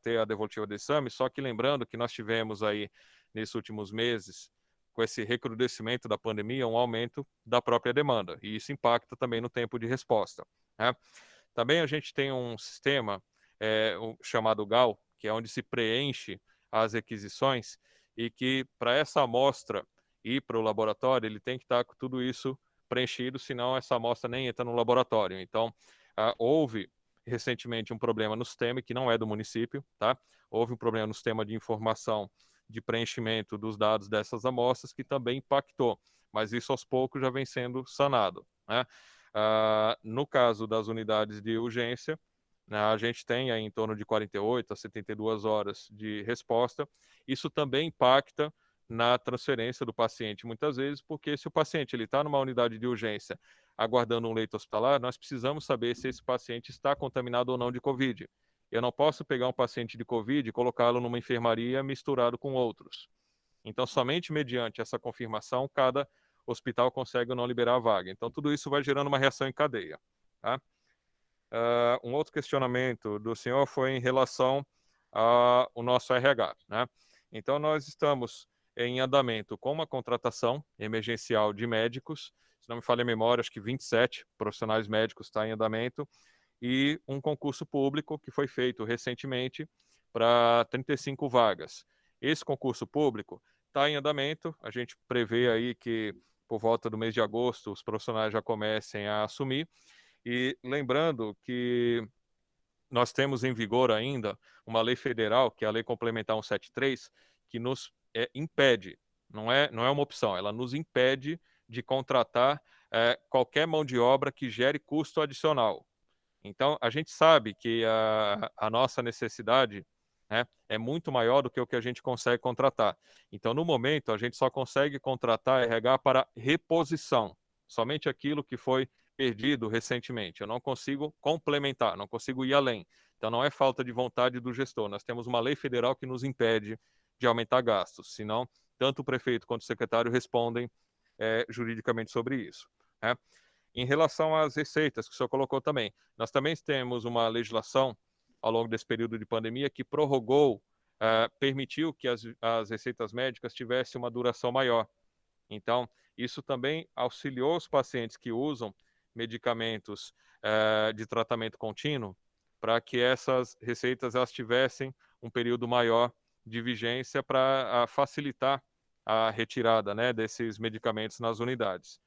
ter a devolutiva do exame, só que lembrando que nós tivemos aí, nesses últimos meses, com esse recrudescimento da pandemia, um aumento da própria demanda, e isso impacta também no tempo de resposta, né? Também a gente tem um sistema chamado GAL, que é onde se preenche as requisições, e que para essa amostra ir para o laboratório, ele tem que estar com tudo isso preenchido, senão essa amostra nem entra no laboratório. Então, houve recentemente um problema no sistema, que não é do município, tá? Houve um problema no sistema de informação de preenchimento dos dados dessas amostras, que também impactou, mas isso aos poucos já vem sendo sanado, né? No caso das unidades de urgência, né, a gente tem aí em torno de 48 a 72 horas de resposta. Isso também impacta na transferência do paciente, muitas vezes, porque se o paciente está numa unidade de urgência aguardando um leito hospitalar, nós precisamos saber se esse paciente está contaminado ou não de Covid. Eu não posso pegar um paciente de Covid e colocá-lo numa enfermaria misturado com outros. Então, somente mediante essa confirmação, cada hospital consegue ou não liberar a vaga. Então, tudo isso vai gerando uma reação em cadeia, tá? um outro questionamento do senhor foi em relação ao nosso RH, né? Então, nós estamos em andamento com uma contratação emergencial de médicos, se não me falha a memória, acho que 27 profissionais médicos está em andamento, e um concurso público que foi feito recentemente para 35 vagas. Esse concurso público está em andamento, a gente prevê aí que por volta do mês de agosto os profissionais já comecem a assumir, e lembrando que nós temos em vigor ainda uma lei federal, que é a Lei Complementar 173, que nos impede, não é uma opção, ela nos impede de contratar qualquer mão de obra que gere custo adicional. Então, a gente sabe que a nossa necessidade, né, é muito maior do que o que a gente consegue contratar. Então, no momento, a gente só consegue contratar RH para reposição, somente aquilo que foi perdido recentemente. Eu não consigo complementar, não consigo ir além. Então, não é falta de vontade do gestor. Nós temos uma lei federal que nos impede de aumentar gastos, senão tanto o prefeito quanto o secretário respondem juridicamente sobre isso, né? Em relação às receitas, que o senhor colocou também, nós também temos uma legislação ao longo desse período de pandemia que prorrogou, permitiu que as receitas médicas tivessem uma duração maior. Então, isso também auxiliou os pacientes que usam medicamentos de tratamento contínuo para que essas receitas elas tivessem um período maior de vigência para facilitar a retirada, né, desses medicamentos nas unidades.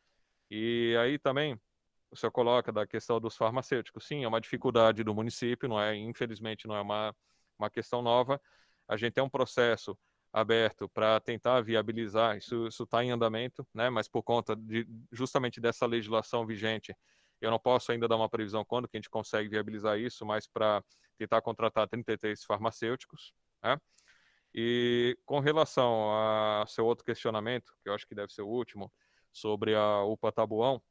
E aí também o senhor coloca da questão dos farmacêuticos. Sim, é uma dificuldade do município, infelizmente não é uma questão nova. A gente tem um processo aberto para tentar viabilizar, isso está em andamento, né? Mas por conta justamente dessa legislação vigente, eu não posso ainda dar uma previsão quando que a gente consegue viabilizar isso, mas para tentar contratar 33 farmacêuticos, né? E com relação ao seu outro questionamento, que eu acho que deve ser o último, sobre a UPA Taboão,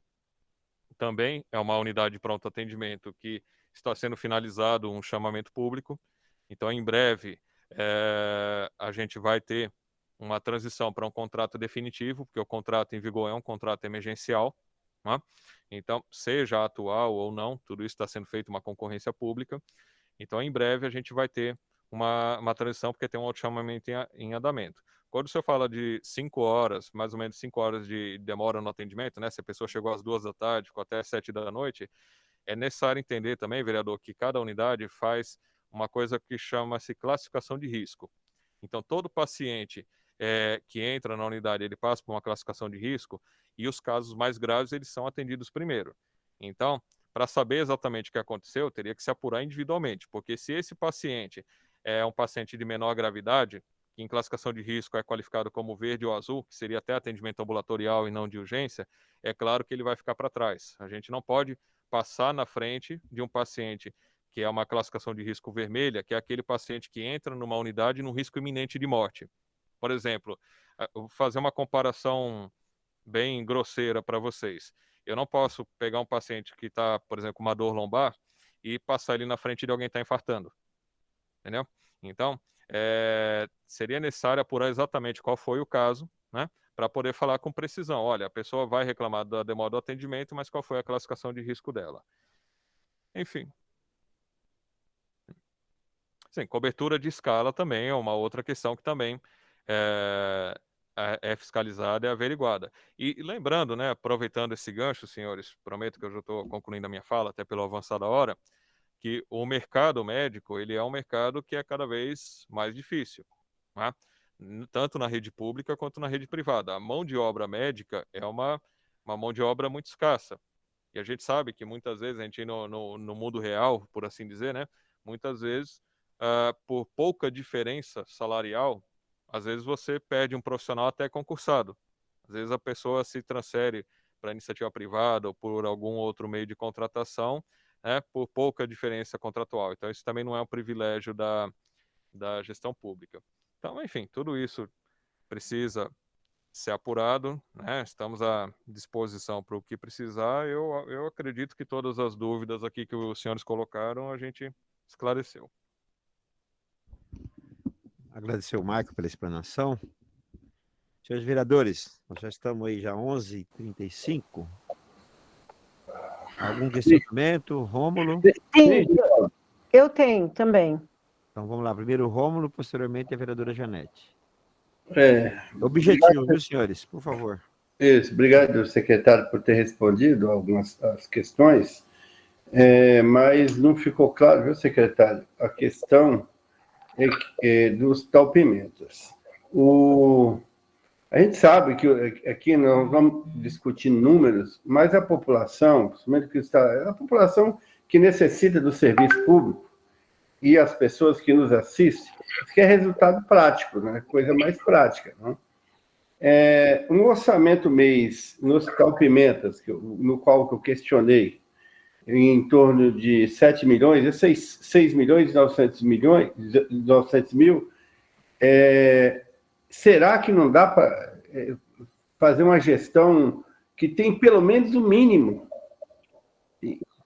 também é uma unidade de pronto atendimento que está sendo finalizado um chamamento público. Então, em breve, a gente vai ter uma transição para um contrato definitivo, porque o contrato em vigor é um contrato emergencial, né? Então, seja atual ou não, tudo isso está sendo feito uma concorrência pública. Então, em breve, a gente vai ter uma transição, porque tem um outro chamamento em andamento. Quando o senhor fala de 5 horas, mais ou menos 5 horas de demora no atendimento, né? Se a pessoa chegou às 2 da tarde, ficou até 7 da noite, é necessário entender também, vereador, que cada unidade faz uma coisa que chama-se classificação de risco. Então, todo paciente que entra na unidade, ele passa por uma classificação de risco e os casos mais graves, eles são atendidos primeiro. Então, para saber exatamente o que aconteceu, teria que se apurar individualmente, porque se esse paciente é um paciente de menor gravidade, que em classificação de risco é qualificado como verde ou azul, que seria até atendimento ambulatorial e não de urgência, é claro que ele vai ficar para trás. A gente não pode passar na frente de um paciente que é uma classificação de risco vermelha, que é aquele paciente que entra numa unidade num risco iminente de morte. Por exemplo, vou fazer uma comparação bem grosseira para vocês. Eu não posso pegar um paciente que está, por exemplo, com uma dor lombar e passar ele na frente de alguém que está infartando. Entendeu? Então, seria necessário apurar exatamente qual foi o caso, né? Para poder falar com precisão. Olha, a pessoa vai reclamar da demora do atendimento, mas qual foi a classificação de risco dela? Enfim. Sim, cobertura de escala também é uma outra questão que também é fiscalizada e averiguada. E lembrando, né, aproveitando esse gancho, senhores, prometo que eu já estou concluindo a minha fala, até pelo avançar da hora, que o mercado médico, ele é um mercado que é cada vez mais difícil, né? Tanto na rede pública quanto na rede privada. A mão de obra médica é uma mão de obra muito escassa. E a gente sabe que muitas vezes, a gente no mundo real, por assim dizer, né? Muitas vezes, por pouca diferença salarial, às vezes você perde um profissional até concursado. Às vezes a pessoa se transfere para iniciativa privada ou por algum outro meio de contratação, né, por pouca diferença contratual. Então, isso também não é um privilégio da gestão pública. Então, enfim, tudo isso precisa ser apurado, né? Estamos à disposição para o que precisar. Eu acredito que todas as dúvidas aqui que os senhores colocaram, a gente esclareceu. Agradecer o Maico pela explanação. Senhores vereadores, nós já estamos aí já 11h35. Algum questionamento? Rômulo? Sim, eu tenho também. Então vamos lá. Primeiro o Rômulo, posteriormente a vereadora Janete. Objetivo, viu, senhores? Por favor. Isso, obrigado, secretário, por ter respondido algumas as questões, mas não ficou claro, viu, secretário, a questão do Hospital Pimentas. A gente sabe que aqui nós vamos discutir números, mas a população, principalmente a população que necessita do serviço público e as pessoas que nos assistem, quer resultado prático, né? Coisa mais prática, né? Um orçamento mês no Hospital Pimentas, no qual eu questionei, em torno de 7 milhões, 6 milhões e 900 mil, será que não dá para fazer uma gestão que tem pelo menos o mínimo?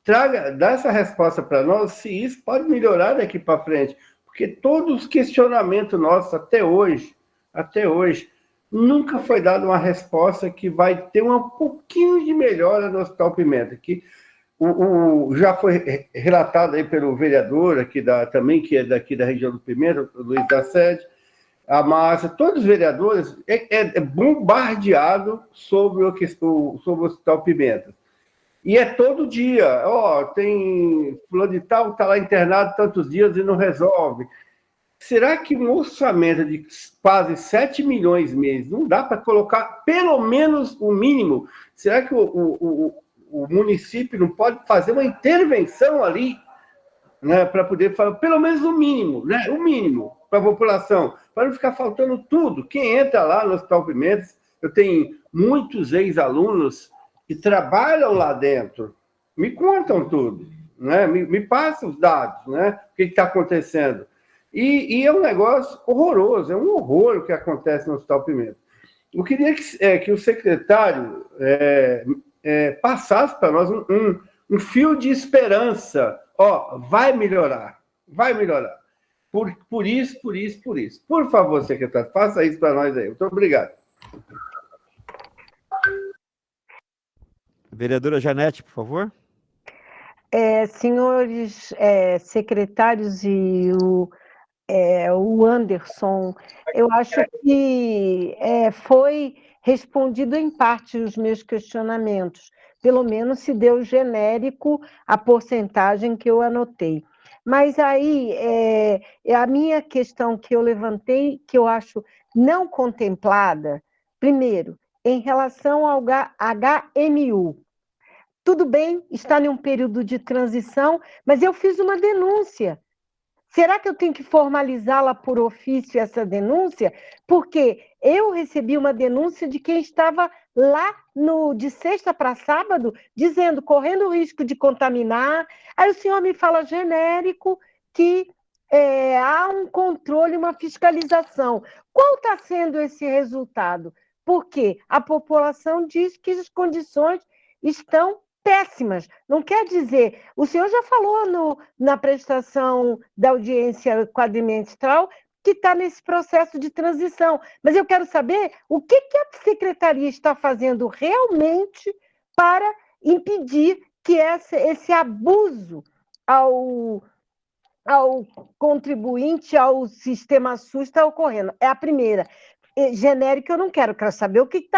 Dá essa resposta para nós, se isso pode melhorar daqui para frente, porque todos os questionamentos nossos até hoje, nunca foi dada uma resposta que vai ter um pouquinho de melhora no Hospital Pimenta, que já foi relatado aí pelo vereador aqui também, que é daqui da região do Pimenta, o Luiz da Sede, a Márcia, todos os vereadores bombardeado sobre o Hospital Pimenta. E é todo dia, tem fulano de tal, está lá internado tantos dias e não resolve. Será que um orçamento de quase 7 milhões mês não dá para colocar pelo menos o mínimo? Será que o município não pode fazer uma intervenção ali, né, para poder falar pelo menos o mínimo, né, o mínimo para a população, para não ficar faltando tudo? Quem entra lá no Hospital Pimentas, eu tenho muitos ex-alunos que trabalham lá dentro, me contam tudo, né, me passam os dados, né, o que está acontecendo. E é um negócio horroroso, é um horror o que acontece no Hospital Pimenta. Eu queria que o secretário passasse para nós um fio de esperança. Vai melhorar. Por isso. Por favor, secretário, faça isso para nós aí. Muito obrigado. Vereadora Janete, por favor. Senhores secretários e o Anderson, eu acho que foi respondido em parte os meus questionamentos, pelo menos se deu genérico a porcentagem que eu anotei. Mas aí, a minha questão que eu levantei, que eu acho não contemplada, primeiro, em relação ao HMU. Tudo bem, está em um período de transição, mas eu fiz uma denúncia. Será que eu tenho que formalizá-la por ofício, essa denúncia? Porque eu recebi uma denúncia de quem estava lá de sexta para sábado, dizendo, correndo o risco de contaminar. Aí o senhor me fala genérico que há um controle, uma fiscalização. Qual está sendo esse resultado? Porque a população diz que as condições estão péssimas. Não quer dizer... O senhor já falou na prestação da audiência quadrimestral que está nesse processo de transição, mas eu quero saber o que a secretaria está fazendo realmente para impedir que esse abuso ao contribuinte, ao sistema SUS está ocorrendo. É a primeira. Genérico eu não quero saber que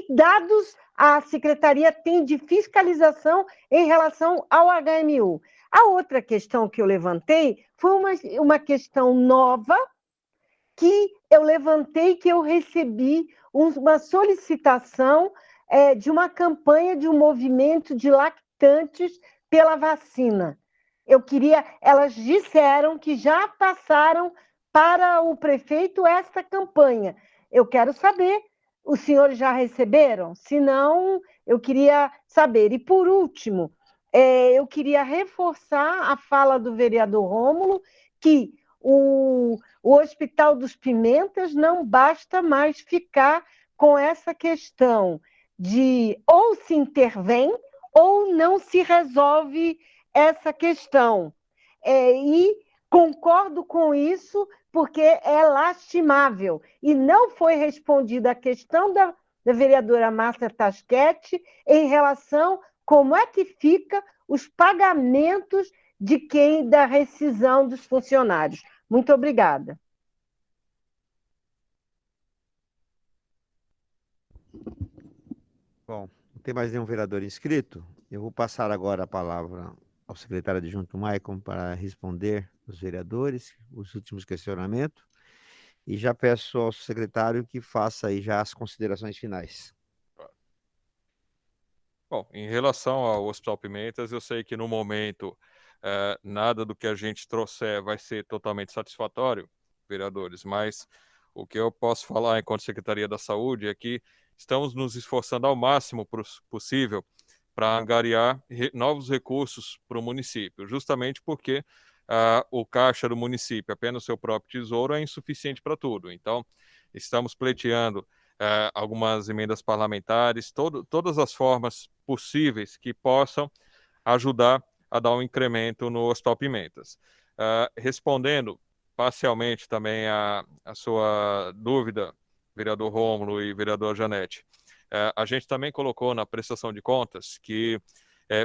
dados a secretaria tem de fiscalização em relação ao HMU. A outra questão que eu levantei foi uma questão nova que eu levantei, que eu recebi uma solicitação de uma campanha de um movimento de lactantes pela vacina. Elas disseram que já passaram para o prefeito esta campanha. Eu quero saber, os senhores já receberam? Se não, eu queria saber. E, por último, eu queria reforçar a fala do vereador Rômulo, que o Hospital dos Pimentas não basta mais ficar com essa questão de ou se intervém ou não se resolve essa questão. E concordo com isso, porque é lastimável. E não foi respondida a questão da vereadora Márcia Tasquete em relação como é que fica os pagamentos de quem da rescisão dos funcionários. Muito obrigada. Bom, não tem mais nenhum vereador inscrito. Eu vou passar agora a palavra ao secretário adjunto Maicon para responder os vereadores, os últimos questionamentos. E já peço ao secretário que faça aí já as considerações finais. Bom, em relação ao Hospital Pimentas, eu sei que no momento nada do que a gente trouxer vai ser totalmente satisfatório, vereadores, mas o que eu posso falar enquanto Secretaria da Saúde é que estamos nos esforçando ao máximo possível para angariar novos recursos para o município, justamente porque o caixa do município, apenas o seu próprio tesouro, é insuficiente para tudo. Então, estamos pleiteando algumas emendas parlamentares, todas as formas possíveis que possam ajudar a dar um incremento no Hospital Pimentas. Respondendo parcialmente também a sua dúvida, vereador Rômulo e vereadora Janete, a gente também colocou na prestação de contas que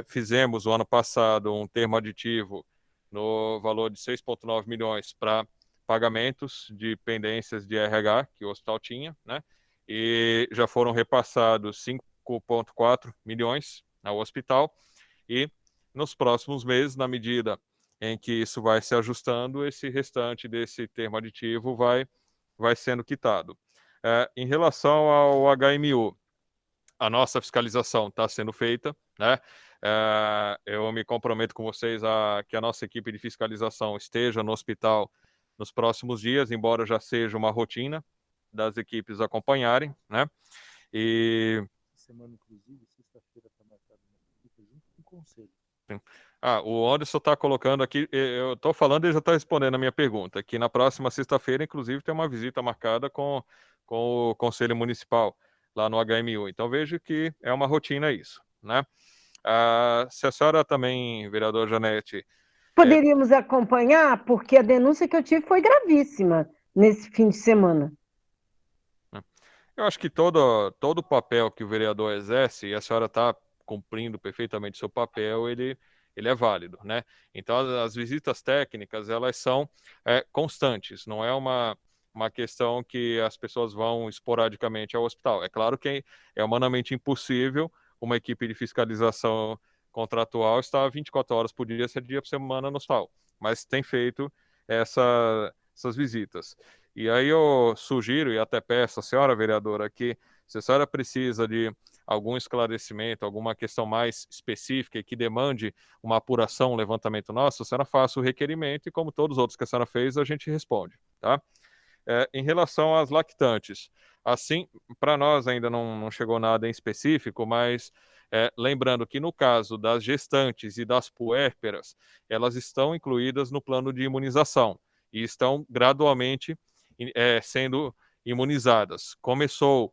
fizemos o ano passado um termo aditivo no valor de 6,9 milhões para pagamentos de pendências de RH que o hospital tinha, né? E já foram repassados 5,4 milhões ao hospital, e nos próximos meses, na medida em que isso vai se ajustando, esse restante desse termo aditivo vai sendo quitado. Em relação ao HMU, a nossa fiscalização está sendo feita, né? Eu me comprometo com vocês que a nossa equipe de fiscalização esteja no hospital nos próximos dias, embora já seja uma rotina das equipes acompanharem, né? E Semana, inclusive, sexta-feira está marcada junto com o conselho. O Anderson está colocando aqui, eu estou falando e ele já está respondendo a minha pergunta, que na próxima sexta-feira, inclusive, tem uma visita marcada com o Conselho Municipal, lá no HMU. Então, vejo que é uma rotina isso, né? Se a senhora também, vereador Janete... Poderíamos acompanhar, porque a denúncia que eu tive foi gravíssima nesse fim de semana. Eu acho que todo o papel que o vereador exerce, e a senhora está cumprindo perfeitamente seu papel, ele é válido, né? Então, as visitas técnicas, elas são constantes, não é uma questão que as pessoas vão esporadicamente ao hospital. É claro que é humanamente impossível uma equipe de fiscalização contratual estar 24 horas por dia, 7 dias por semana no hospital, mas tem feito essas visitas. E aí eu sugiro e até peço à senhora, vereadora, que se a senhora precisa de algum esclarecimento, alguma questão mais específica e que demande uma apuração, um levantamento nosso, a senhora faça o requerimento e, como todos os outros que a senhora fez, a gente responde, tá? Em relação às lactantes, assim, para nós ainda não chegou nada em específico, mas lembrando que no caso das gestantes e das puérperas, elas estão incluídas no plano de imunização e estão gradualmente sendo imunizadas. Começou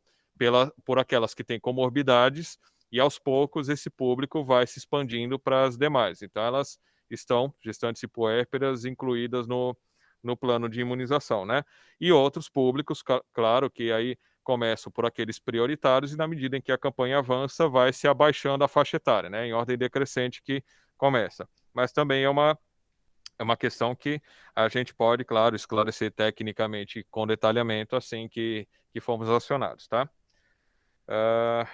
por aquelas que têm comorbidades e aos poucos esse público vai se expandindo para as demais. Então elas estão, gestantes e puérperas, incluídas no plano de imunização, né? E outros públicos, claro que aí começam por aqueles prioritários e na medida em que a campanha avança vai se abaixando a faixa etária, né? Em ordem decrescente que começa. Mas também é uma questão que a gente pode, claro, esclarecer tecnicamente com detalhamento assim que fomos acionados, tá?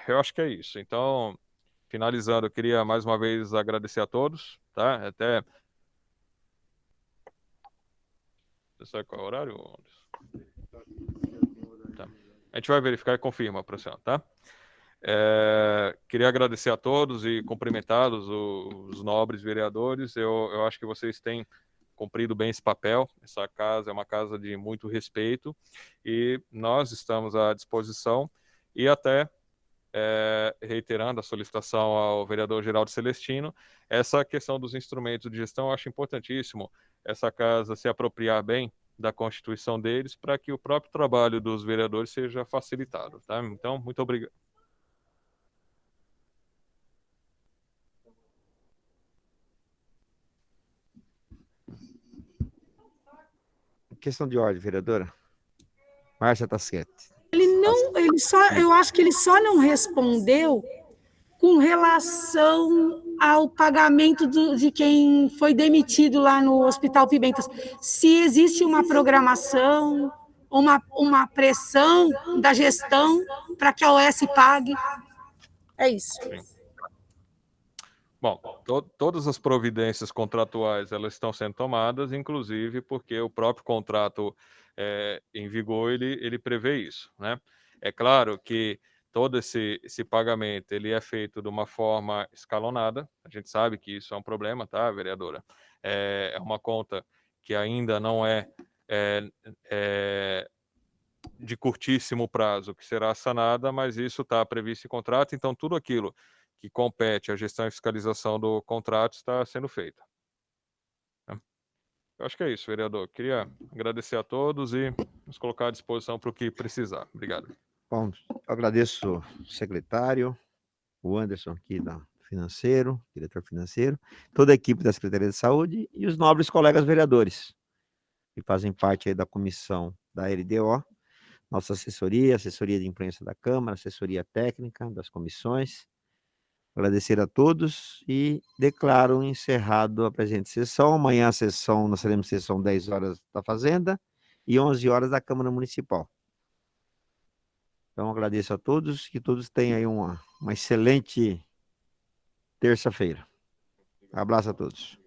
Eu acho que é isso. Então, finalizando, eu queria mais uma vez agradecer a todos, tá? Até... Você sabe qual é o horário? Tá. A gente vai verificar e confirma para a senhora, tá? Queria agradecer a todos e cumprimentá-los, os nobres vereadores. Eu acho que vocês têm cumprido bem esse papel. Essa casa é uma casa de muito respeito e nós estamos à disposição e até reiterando a solicitação ao vereador Geraldo Celestino, essa questão dos instrumentos de gestão eu acho importantíssimo essa casa se apropriar bem da constituição deles para que o próprio trabalho dos vereadores seja facilitado, tá? Então, muito obrigado. Questão de ordem, vereadora. Márcia Tasquete. Eu acho que ele só não respondeu com relação ao pagamento de quem foi demitido lá no Hospital Pimentas. Se existe uma programação, uma pressão da gestão para que a OS pague. É isso. Sim. Bom, todas as providências contratuais elas estão sendo tomadas, inclusive porque o próprio contrato em vigor ele prevê isso, né? É claro que todo esse pagamento ele é feito de uma forma escalonada. A gente sabe que isso é um problema, tá, vereadora? É uma conta que ainda não é de curtíssimo prazo, que será sanada, mas isso está previsto em contrato, então tudo aquilo que compete à gestão e fiscalização do contrato está sendo feito. Eu acho que é isso, vereador. Queria agradecer a todos e nos colocar à disposição para o que precisar. Obrigado. Bom, eu agradeço o secretário, o Anderson aqui da financeiro, diretor financeiro, toda a equipe da Secretaria de Saúde e os nobres colegas vereadores que fazem parte aí da comissão da LDO, nossa assessoria de imprensa da Câmara, assessoria técnica das comissões. Agradecer a todos e declaro encerrado a presente sessão. Amanhã a sessão, nós teremos sessão 10 horas da Fazenda e 11 horas da Câmara Municipal. Então, agradeço a todos, que todos tenham aí uma excelente terça-feira. Abraço a todos.